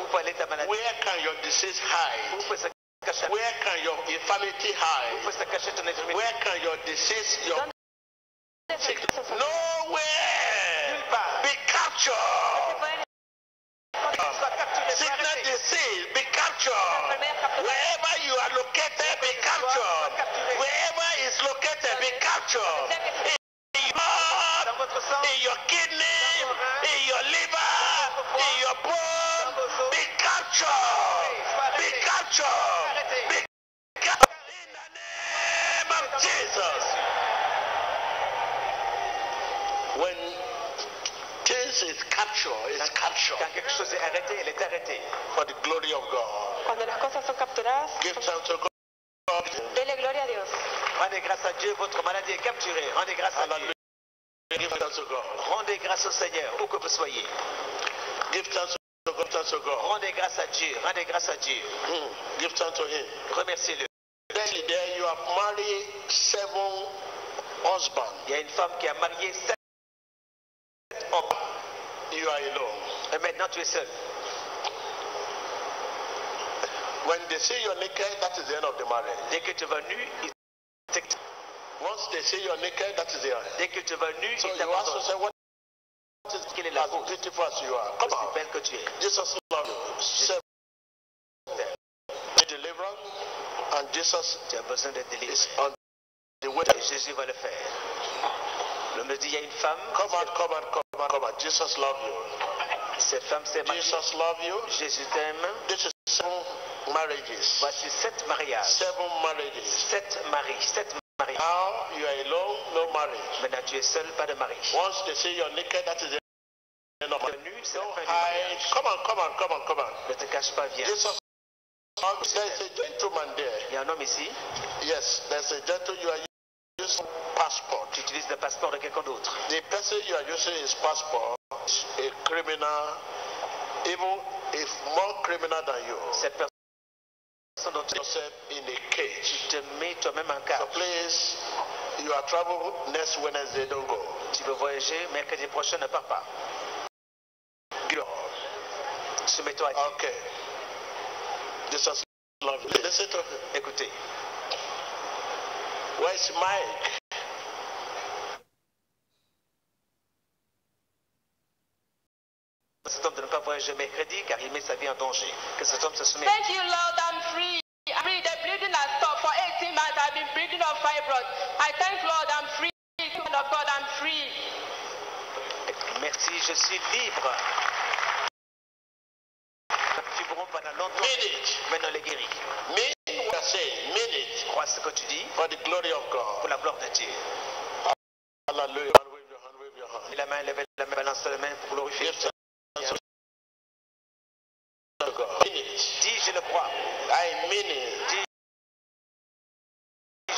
Où peut aller ta maladie? Where can your disease hide? Où peut se cacher? Where can your infirmity Où hide? peut se cacher ton infirmité? Where can your disease, your nowhere? Nulle part. Be captured. Sois capturé, sois Sickness, arrêté. disease, be captured. Wherever you are located, be captured. Wherever it's located, be captured. In your heart, Dans votre sang, in your kidney, in your liver, in your bone, be captured. Be captured. Be captured. In the name of Jesus. When things is captured, it's captured quand quelque chose est arrêté, elle est arrêtée. for the glory of God. Cuando las cosas son capturadas, Give thanks to God. dele gloria a Dios. Rendez grâce à Dieu, votre maladie est capturée. Rendez grâce à Dieu. Hallelujah. Give thanks to God. Rendez grâce au Seigneur, où que vous soyez. Give thanks to God. Thanks to God. Rendez grâce à Dieu, rendez grâce à Dieu. Give thanks to Him. Remerciez-le. Then there you have married 7 husbands. Il y a une femme qui a marié 7 hommes. You are alone. Et maintenant tu es seul. When they see you're naked, that is the end of the marriage. Dès que tu vas nu, il t'excite. Once they see you're naked, that is the end. Dès que tu vas nu, So il you also t'abandonne. say, what is Quelle est la as cause? beautiful as you are? Come Aussi on. belle que tu es. Jesus loves you. 7 deliverance, and Jesus Tu as besoin d'être délivré. is on the way. Et Jésus va le faire. L'homme me dit, il y a une femme. Come on, come on, come on, come on. Jesus loves you. Cette femme s'est mariée. Jesus loves you. Jésus t'aime. This is 7 marriages. Voici 7 mariages. 7 marriages. 7 maris. 7 maris. Now you are alone, no marriage. Maintenant tu es seul, pas de mari. Once they say you're naked, that is the end of Tu es marriage. nu, c'est la Don't fin du hide. mariage. Come on, come on, come on, come on. Ne te cache pas, viens. Jesus, there's a gentleman there. Il y a un homme ici. Yes, there's a gentleman. You are using passport. Tu utilises le passeport de quelqu'un d'autre. The person you are using his passport is a criminal, even if more criminal than you. Cette personne dont tu Yourself in a cage. te mets toi-même en So cage. please, you are traveling next Wednesday. Don't go. Tu veux voyager, mercredi prochain, ne pars pas. Go. Soumets-toi à Dieu. Okay. Jesus love you. Listen to him. Écoutez, Where is Mike? cet homme de ne pas voyager mercredi car il met sa vie en danger. Que cet homme se soumette. Thank you, Lord, I'm free. I'm free. The bleeding has stopped. For 18 months, I've been bleeding of fibroids. I thank Lord, I'm free. Son of God, I'm free. Merci, je suis libre. Fibrome pendant longtemps. Minute. Maintenant, les guéris. Mean what I say. Minute. Crois ce que tu dis For the glory of pour God. la gloire de Dieu. Hallelujah. Wave your hand, wave your hand. Et la main, lève la main, balance la main pour glorifier. Give thanks to God. Minute. Dis, je le crois. I mean it. Dis,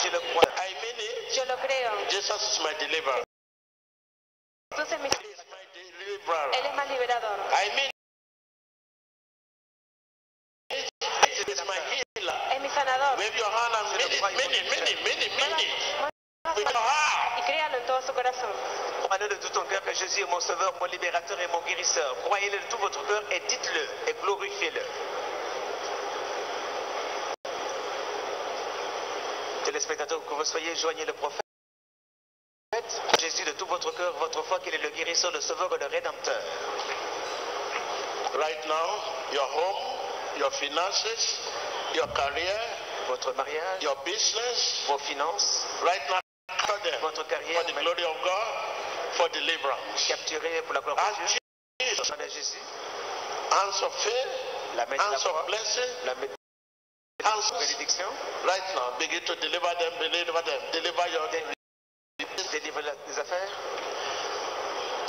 je le crois. I mean it. Yo lo creo. Jesus is my deliverer. Jesús es mi... He is my deliverer. Él es más liberador. I mean it. He is my healer. Es mi sanador. Wave your hand and mean it, mean it, mean it, mean it, mean it. With your heart. Y créalo en todo su corazón. Croyez-le de tout ton cœur que Jésus est mon sauveur, mon libérateur et mon guérisseur. Croyez-le de tout votre cœur et dites-le et glorifiez-le. Téléspectateurs, que vous soyez, joignez le prophète. Jésus de tout votre cœur, votre foi, qu'il est le guérisseur, le sauveur et le rédempteur. Right now, your home, your finances, your career, Votre mariage, your business, vos finances, right now, capture them votre carrière, for the glory of God, for deliverance. capturez pour la gloire Ask de Dieu. Jesus, Demandez à Jésus, hands of faith, la main de la hands foi, of blessing, la main counsel. Bénédiction. Right now, begin to deliver them, deliver your Délivre tes affaires.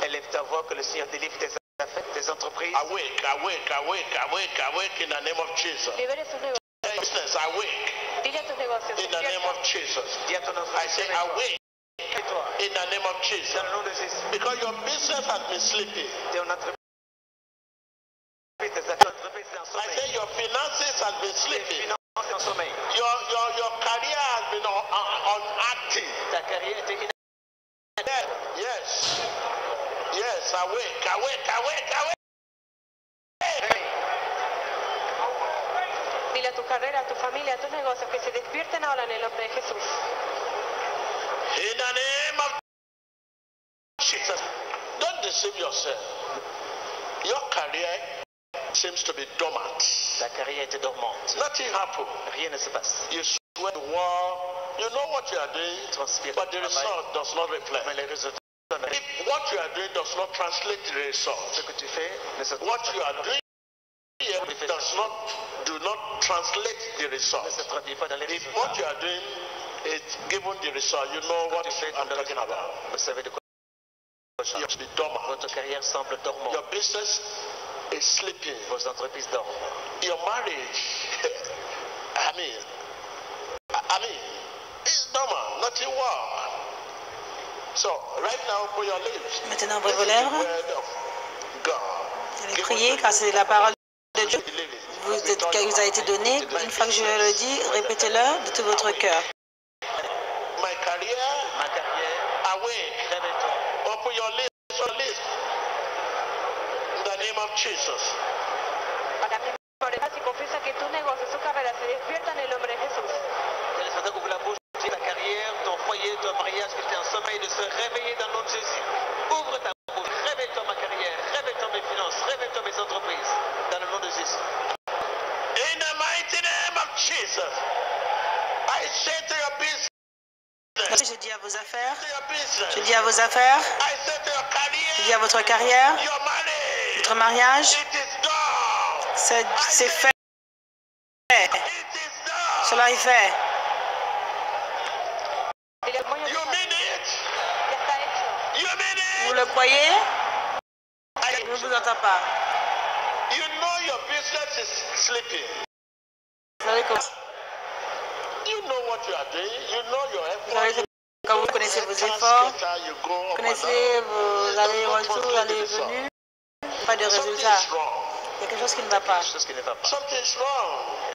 Élève ta voix que le Seigneur délivre tes affaires, tes entreprises. awake, awake, awake, awake, awake in the name of Jesus. Libere sus negocios. Business, awake Dile a tus negocios. in the name of Jesus. Dis à ton I say awake Réveille-toi. in the name of Jesus. Dans le nom de Jésus. Because your business has been sleeping. Ton entreprise, tes entreprises en I sommeil. say your finances has been Tes sleeping. finances en sommeil. Your career has been unactive. Ta carrière était inactive. Yes. Yes, awake, awake, awake, awake. Dile a tu carrera, a tu familia, a tus negocios que se despierten ahora en el nombre de Jesús. In the name of Jesus. Don't deceive yourself. Your career seems to be dormant. Ta carrière était dormante. Nothing happened. Rien ne se passe. You sweat the war. You know what you are doing, Transpire but the le travail, result does not reflect. mais les résultats. If what you are doing does not translate to the result, Ce que tu fais ne se what you are doing here do not translate the result. traduit pas dans les If résultats. what you are doing is given the result, you know what I'm talking about. Vous savez de quoi You have to be dormant. votre carrière semble dormante. Your business is sleeping. Vos entreprises dorment. Your marriage, I mean, it's dormant. Nothing work. So right now, open your lips. Maintenant, ouvrez This vos is the lèvres. word of God. Allez Given prier to car you. c'est la parole de Dieu Believe it. vous a été donnée. Une fois que je le dis, répétez-le de tout votre cœur. My career, Ma carrière, awake. réveille-toi. Open your lips. In the name of Jesus. Para que orejas y confiesa que tus negocios, su carrera se despiertan en el nombre de Jesús. Téléspectateur, ouvre la bouche, dis ta carrière, ton foyer, ton mariage qui était en sommeil de se réveiller dans le nom de Jésus. Ouvre ta bouche, réveille-toi ma carrière, réveille-toi mes finances, réveille-toi mes entreprises, dans le nom de Jésus. In the mighty name of Jesus. I say to your business. Je dis à vos affaires. To your business. Je dis à vos affaires. I say to your career. Je dis à votre carrière. Your money. Votre mariage. It is done. C'est fait. It is done. Cela est fait. Dile al moño, You mean it? ya está hecho. You mean Vous it? le croyez? I- Je ne vous entends pas. You know your business is sleeping. Vous savez comment You know what you are doing. You know your vous savez effort. quand vous connaissez vos efforts, You go up vous and connaissez down. vos allers-retours, allées-venues, pas de résultat. Something's wrong. Il y a quelque chose qui ne va pas. Quelque chose qui ne va pas. Something's wrong.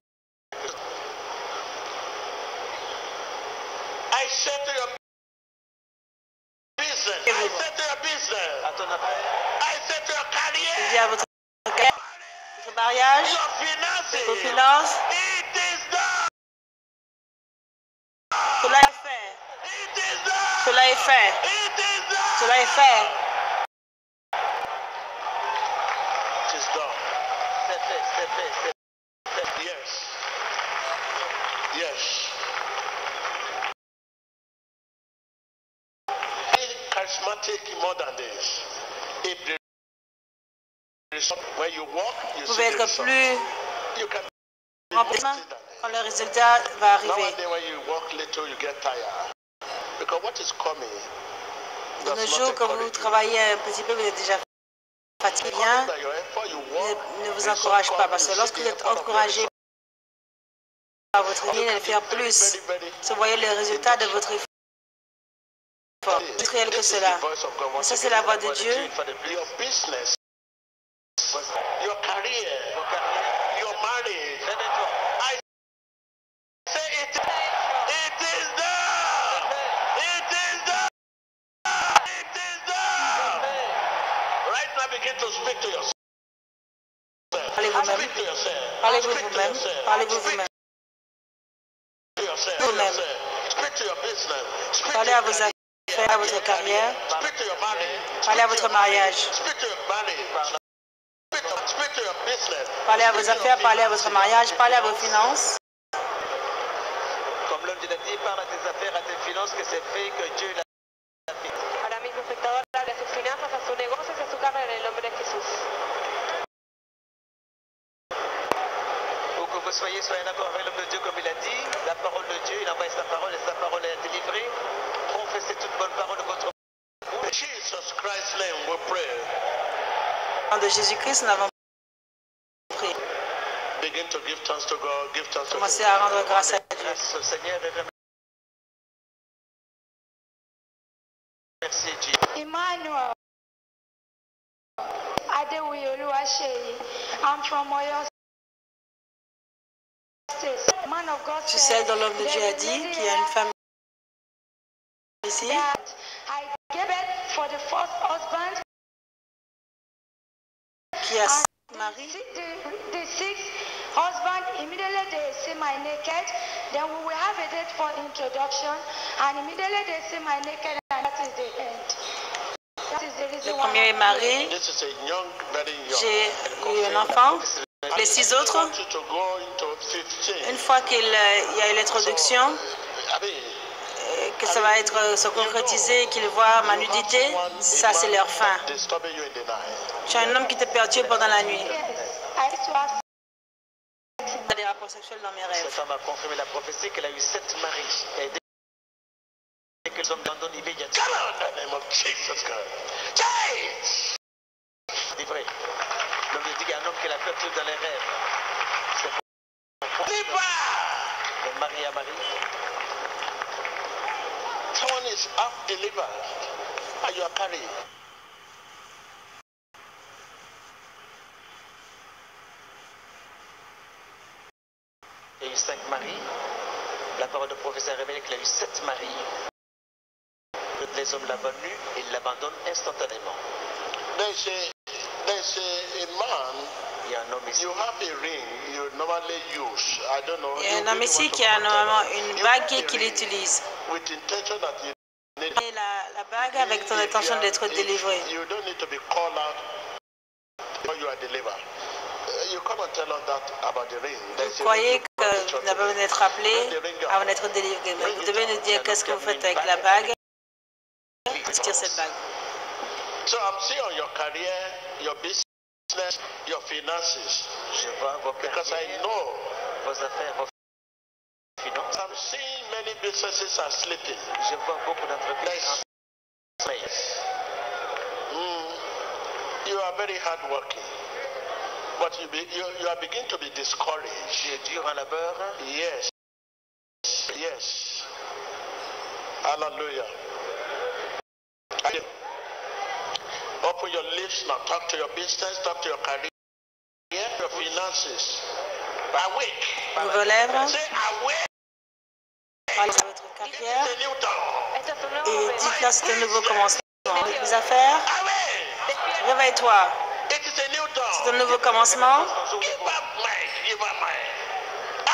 I said to your business. I said to your business. À ton affaire, I said to your Je dis career. à votre carrière, votre mariage, Your vos finances. finances, It is done. cela est fait. It is done. Cela est fait. It is done. Cela est fait. It is done. c'est fait, c'est fait, c'est fait. Yes. Yes. Be charismatic more than this. If the result, when you walk, you Vous see pouvez the être result. plus You can rempli quand le résultat va arriver. nowadays when you walk little, you get tired because what is coming De does nos not jours, quand vous encourage you. travaillez un petit peu, vous êtes déjà fatigué. Bien, That your effort, you walk, ne vous result encourage pas comes, parce que you lorsque see vous the êtes effort of the encouragé result. par votre vie, You de can faire be very, plus, very, very si vous voyez le résultat de votre effort, plus réel que This is cela. the voice of God. Mais ça, c'est la voix de Dieu. Your business, your career, your marriage. Réveille-toi. I say it is done. It is done. It is done. Right now, begin to speak to yourself. Parlez vous-même. Speak to yourself. Parlez-vous Speak to vous-même. yourself. Parlez-vous Speak vous-même. to yourself. Vous-même. Speak to your business. Speak Parlez to à your vos career. affaires, à votre carrière. Speak to your marriage. Parlez à Speak to votre your mariage. Speak to your marriage. Speak to your business. Parlez à vos Speak to your affaires, parlez à votre finances. mariage, parlez à vos finances. Comme l'homme de la dit, parle à tes affaires, à tes finances, que c'est fait, que Dieu l'a fait. Ahora mismo, espectador, hable a sus finanzas, a sus negocios y a su carrera en el nombre de Jesús. Où que vous soyez en accord avec l'homme de Dieu comme il a dit. La parole de Dieu, il envoie sa parole et sa parole est délivrée. Confessez toute bonne parole de votre bouche. In Jesus Christ's name we pray. Au nom de Jésus-Christ, nous avons prié. Begin to give thanks to God. Give thanks to Commencez God. à rendre grâce à Dieu. Grâce au Seigneur et remerciez Dieu. Emmanuel Adewi Oluwaseyi. I'm from Oyo State. Man of God Je suis celle dont l'homme de Dieu a dit qu'il y a une femme ici I gave birth for the first husband. qui a mari. The sixth husband, immediately they see my naked, then we will have a date for introduction, and immediately they see my naked, and that is the end. That is the Le reason why premier est marié. This is a young, very young. J'ai eu un enfant. Les 6 autres, I want you to go into 15. une fois qu'il y a eu l'introduction, I mean, que ça va être se concrétiser, qu'ils voient ma nudité, ça c'est leur fin. disturbing you in the night. J'ai un homme qui te perturbe pendant la nuit. yes, I used to have Il y a des rapports sexuels dans mes Cette rêves. femme a confirmé la prophétie qu'elle a eu 7 maris. Et dès que les hommes l'abandonnent immédiatement. Come on, in the name of Jesus Christ. Change! C'est vrai. L'homme dit qu'il y a un homme qui la perturbe dans les rêves. C'est pourquoi de mari à mari. Someone is half delivered and you are carrying. Il y a eu 5 maris. La parole de professeur a révélé qu'il a eu 7 maris. Les hommes l'abandonnent et ils l'abandonnent instantanément. There's a man, Il y a un homme ici. you have a ring you normally use. I don't know. Il y a you un homme really ici want to qui a protect normalement it. une You bague have a qu'il ring utilise. with intention that you need. Et la bague avec ton intention d'être délivré. You don't need to be called out before you are delivered. You come and tell us that about the ring. There's Vous a croyez ring you que put vous in n'avez besoin d'être appelé avant d'être délivré. Mais vous devez nous dire qu'est-ce que vous faites avec la bague. Tire cette bague. So I'm seeing on your career, your business, your finances. Je vois vos Because I carrières, know vos affaires, vos finances. I'm seeing many businesses are sleeping. Je vois beaucoup d'entreprises en sommeil. You are very hardworking, but you are beginning to be discouraged. Tu es dur en labeur. Yes. Yes. Hallelujah. Open your lips now. Talk to your business, talk to your career, your finances. Awake. Ouvre vos lèvres, Say awake. parlez de votre carrière It's a new dawn. Esto es un nuevo et momento. dites-leur c'est un nouveau commencement. Les affaires, Awake. réveille-toi. It is a new dawn. C'est un nouveau commencement. Give up mind. Give up mind.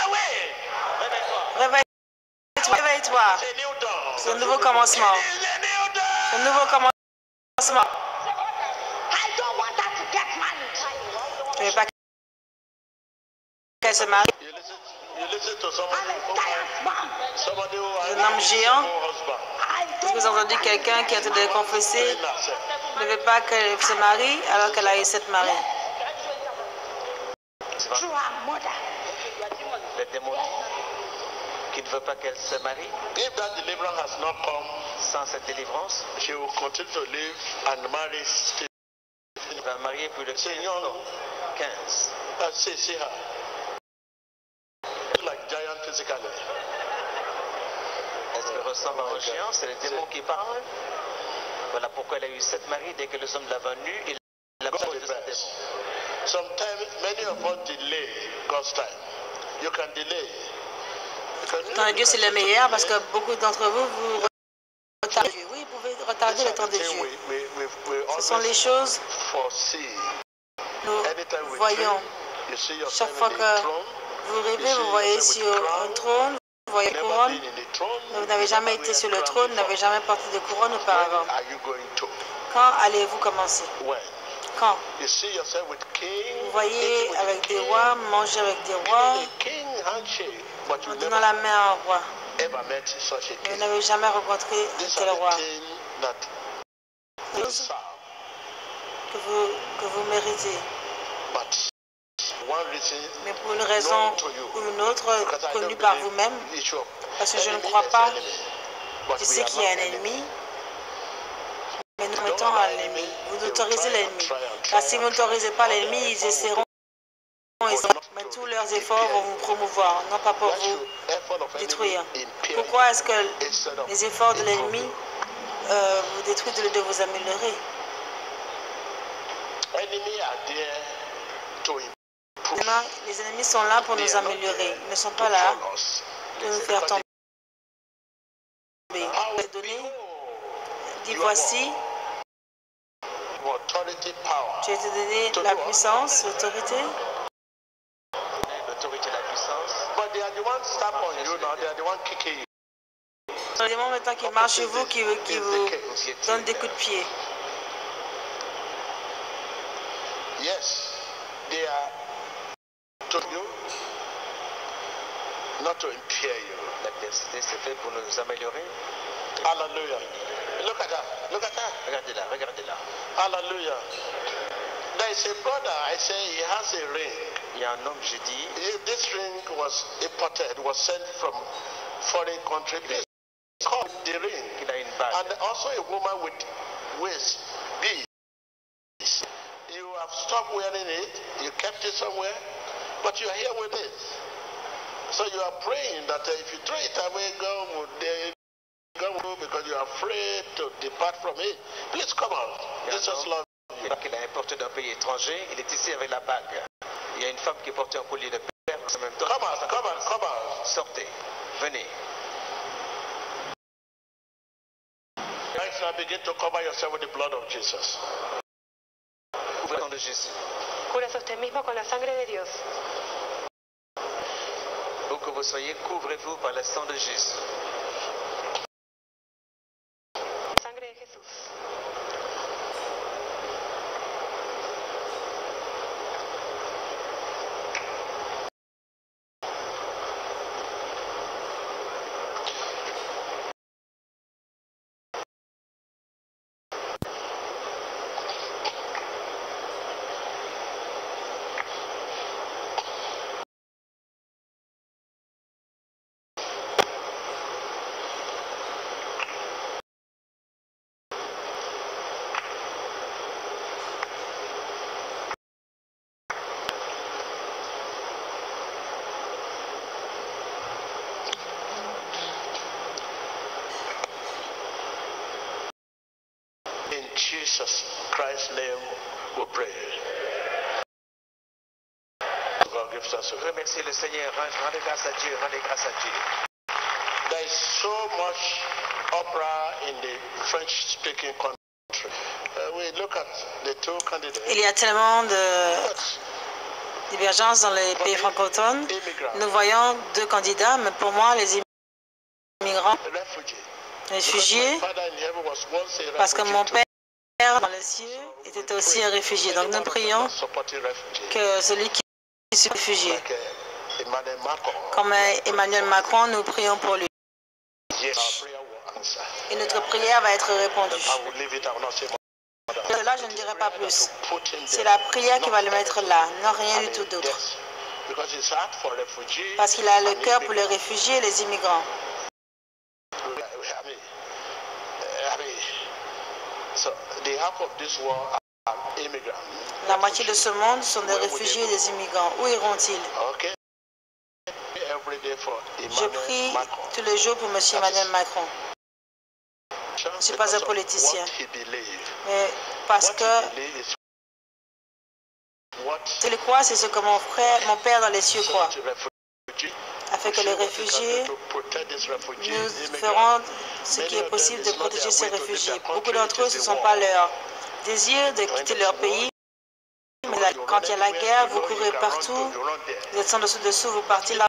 Awake. Réveille-toi. Réveille-toi. It's a new dawn. C'est un nouveau commencement. It's a new dawn. C'est un nouveau commencement. I don't want her to get married. Je ne veux pas qu'elle se marie. You listen to somebody I'm a giant man. somebody who has Un homme géant. no husband. I Est-ce que vous avez entendu quelqu'un qui a été confessé ne veut pas qu'elle se marie alors qu'elle a eu 7 maris? through her mother. Le démon qui ne veut pas qu'elle se marie. If that deliverance has not come, Sans cette délivrance, she will continue to live and marry still. elle va marier plus de 15 ans. 15. See her. Like giant physically. Elle ressemble à un géant, c'est le démon qui parle. Voilà pourquoi elle a eu 7 maris. Dès que les hommes l'avaient venu, il l'a Go parlé the de ce best. démon. Sometimes many of us delay God's time. You can delay. Le temps de Dieu, c'est le meilleur parce que beaucoup d'entre vous, vous retardez. Oui, vous pouvez retarder le temps de Dieu. Ce sont les choses que nous voyons. Chaque fois que vous rêvez, vous voyez sur un trône, vous voyez une couronne, mais vous n'avez jamais été sur le trône, vous n'avez jamais porté de couronne auparavant. Quand allez-vous commencer? Quand? Vous voyez avec des rois, manger avec des rois, en donnant la main à un roi. Mais vous n'avez jamais rencontré un tel roi. Que vous méritez. Mais pour une raison ou une autre, connue par vous-même, parce que je ne crois pas, je sais qu'il y a un ennemi, mais nous mettons à l'ennemi. Vous autorisez l'ennemi. Car si vous n'autorisez pas l'ennemi, ils essaieront, mais tous leurs efforts vont vous promouvoir, non pas pour vous détruire. Pourquoi est-ce que les efforts de l'ennemi vous détruisent de vous améliorer? Les ennemis sont là pour nous améliorer. Ils ne sont pas là pour nous faire tomber. Dis voici, tu as été donné la puissance, l'autorité. L'autorité, la puissance. Dans les moments maintenant qui marchent chez vous, qui vous donnent des coups de pied. Yes, they are to you, not to impair you. L'adversité, c'est fait pour nous améliorer. Hallelujah. Look at that. Look at that. Regardez-la, regardez-la. Hallelujah. There is a brother, I say he has a ring. Il y a un homme, je dis. This ring was imported, was sent from foreign country. It's called the ring. Il a une bague. And also a woman with waist beads. You have stopped wearing it, you kept it somewhere, but you are here with it. So you are praying that if you throw it away, God will because you are afraid to depart from it. Please come out. Jesus loves you. Il a importé d'un pays étranger, il est ici avec la bague. Il y a une femme qui porte un collier de perles en même temps. Come out, come out, come out. Sortez, venez. Right now, begin to cover yourself with the blood of Jesus. Couvre le sang de Jésus. Cúrase usted mismo con la sangre de Dios. Où que vous soyez, couvrez-vous par le sang de Jésus. Sangre de Jesús. In Jesus Christ's name we pray. God gives us a Remerciez le Seigneur, rendez grâce à Dieu, rendez grâce à Dieu. There is so much opera in the French-speaking country. We look at the two candidates. Il y a tellement de divergences dans les pays francophones. Nous voyons deux candidats, mais pour moi, les immigrants, réfugiés, parce que mon père dans les cieux était aussi un réfugié. Donc nous prions que celui qui est réfugié, comme Emmanuel Macron, nous prions pour lui. Et notre prière va être répondue. De là, je ne dirai pas plus. C'est la prière qui va le mettre là, non rien du tout d'autre. Parce qu'il a le cœur pour les réfugiés et les immigrants. La moitié de ce monde sont des réfugiés et des immigrants. Où iront-ils? Je prie tous les jours pour M. Emmanuel Macron. Je ne suis pas un politicien. Mais parce que il croit, c'est ce que mon père dans les cieux croit. Afin que les réfugiés, nous ferons ce qui est possible de protéger ces réfugiés. Beaucoup d'entre eux, ce ne sont pas leur désir de quitter leur pays. Mais quand il y a la guerre, vous courez partout, vous êtes sans dessous, vous partez là.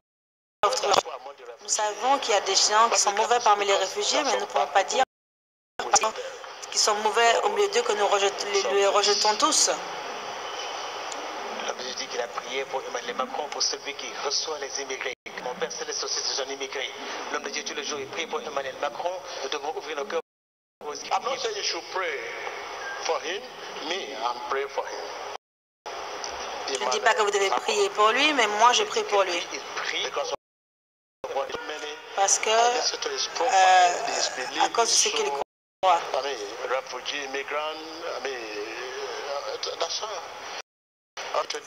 Nous savons qu'il y a des gens qui sont mauvais parmi les réfugiés, mais nous ne pouvons pas dire qu'ils sont mauvais au milieu d'eux que nous les rejetons tous. L'homme de Dieu dit qu'il a prié pour Emmanuel Macron, pour celui qui reçoit les immigrés. Mon Père Céleste aussi, c'est un immigré. L'homme de Dieu, tous les jours, il prie pour Emmanuel Macron. Nous devons ouvrir nos cœurs aux immigrés. I'm not saying you should pray for him. Me, I'm praying for him. Je ne dis pas que vous devez prier pour lui, mais moi je prie pour lui. Parce que, à cause de ce qu'il croit.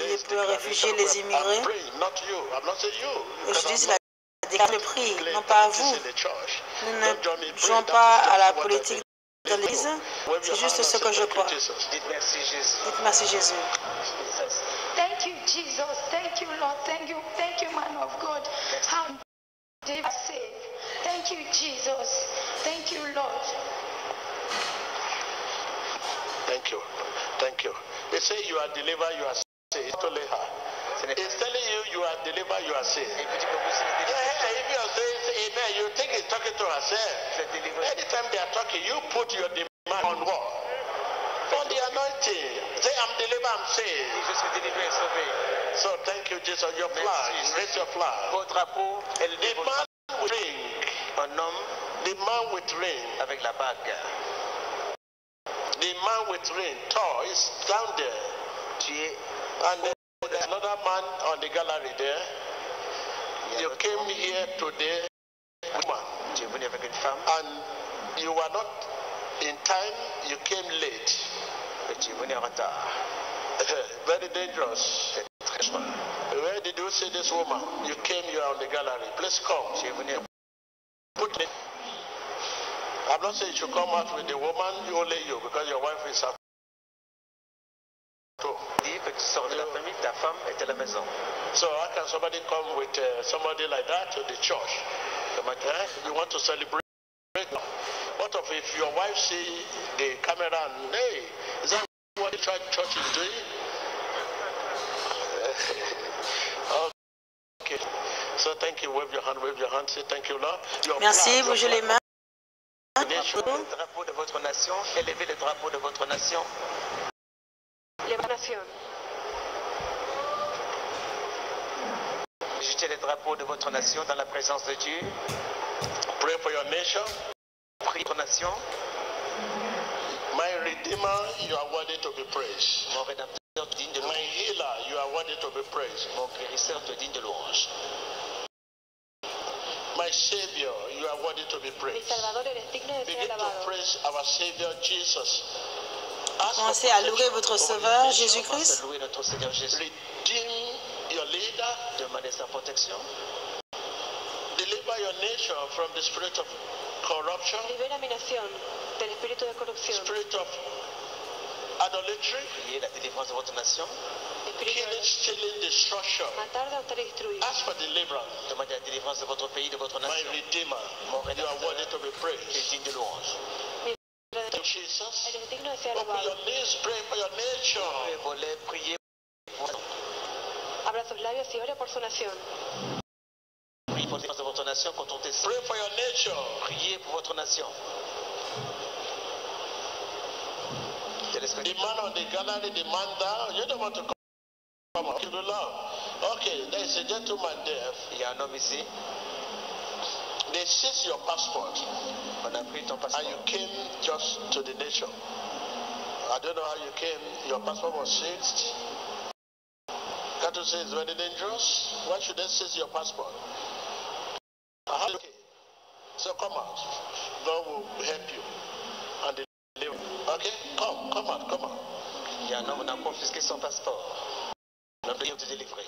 Il est pour les réfugiés, les immigrés. Et je dis la déclaration de prix, non pas à vous. Nous ne jouons pas à la politique de l'Église. C'est juste ce que je crois. Dites merci Jésus. Thank you, Jesus. Thank you, Lord. Thank you, man of God. How they are saved. Thank you, Jesus. Thank you, Lord. Thank you. They say you are delivered, you are saved. It's telling you are delivered, you are saved. Yeah, if you are saying amen, you think he's talking to herself. Anytime they are talking, you put your demand on what? On the anointing. Say, I'm delivered, I'm saved. So thank you, Jesus. Your flag. Raise your flag. The man with ring. The man with ring. Avec la bague. The man with ring, Thor, is down there. And there's another man on the gallery there. You came here today, woman. And you were not in time, you came late. Very dangerous. Where did you see this woman? You came, you are on the gallery. Please come. Put it. I'm not saying you should come out with the woman, only you, because your wife is at home. So how can somebody come with somebody like that to the church? You want to celebrate? What if your wife see the camera and, hey, is that what the church is doing? Okay. So thank you. Wave your hand. Say thank you, Lord. Merci, bougez les mains. Le drapeau de votre nation, élevez le drapeau de votre nation. Agitez le drapeau de votre nation dans la présence de Dieu. Pray for your nation. Prie pour votre nation. My Redeemer, you are worthy to be praised. Mon rédempteur digne de louange. My Healer, you are worthy to be praised. Mon guérisseur digne de louange. My Savior, you are worthy to be praised. Begin to praise our Savior Jesus. Commencez à louer votre Sauveur Jésus-Christ. Redeem your leader. Demandez sa protection. Deliver your nation from the spirit of corruption. Libera mi nación del espíritu de corrupción. Spirit of idolatry. Priez la délivrance de votre nation. Killing, stealing, destruction. Matar, destruir, destruir. Ask for deliverance. Demandez la délivrance de votre pays, de votre nation. My Redeemer, you are worthy to be praised. Digne de louange. Jesus, open your knees, pray for your nation. Abra sus labios y ore por su nación. Priez pour la défense de votre nation, contentez-vous. Pray for your nation. Priez pour votre nation. The man on the gallery, the man down, you don't want to come up to the Lord. Okay, there is a gentleman there. Il y a un homme ici. They seize your passport. On a pris ton passeport. And you came just to the nation. I don't know how you came. Your passport was seized. Can't you say it's very dangerous? Why should they seize your passport? Okay. So come out. God will help you. And deliver. Okay? Come out. Il y a un homme, on a confisqué son passeport. On a prié de délivrer.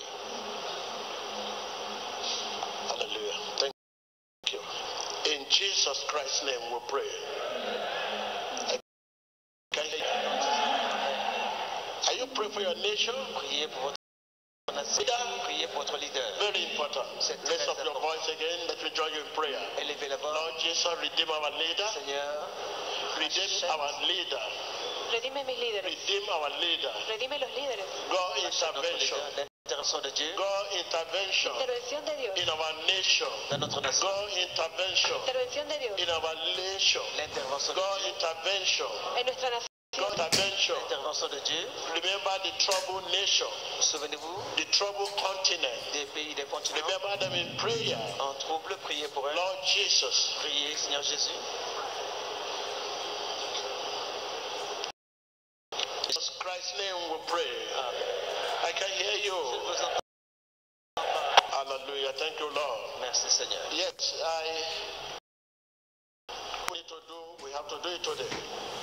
Hallelujah. Thank you. In Jesus Christ's name we pray. Are you praying for your nation? Priez pour votre nation. Priez pour votre leader. Very important. Raise up your voice again. Let me join you in prayer. Élevez la voix. Lord Jesus, redeem our leader. Seigneur, redeem our leader. Redime mis líderes. Redeem our leader. Redime los líderes. God intervention. L'intervention de Dieu. God intervention. Intervención de Dios. In our nation. Dans notre nation. God intervention. Intervención de Dios. In our nation. L'intervention de God Dieu. intervention. En nuestra nación. God intervention. L'intervention de Dieu. Remember the troubled nation. Souvenez-vous. The troubled continent. Des pays, des continents. Remember them in prayer. En trouble, priez pour eux. Lord Jesus. Priez, Seigneur Jésus. In Jesus Christ's name we pray. I can hear you. Hallelujah. Thank you, Lord. Merci Seigneur. Yes, we have to do it today.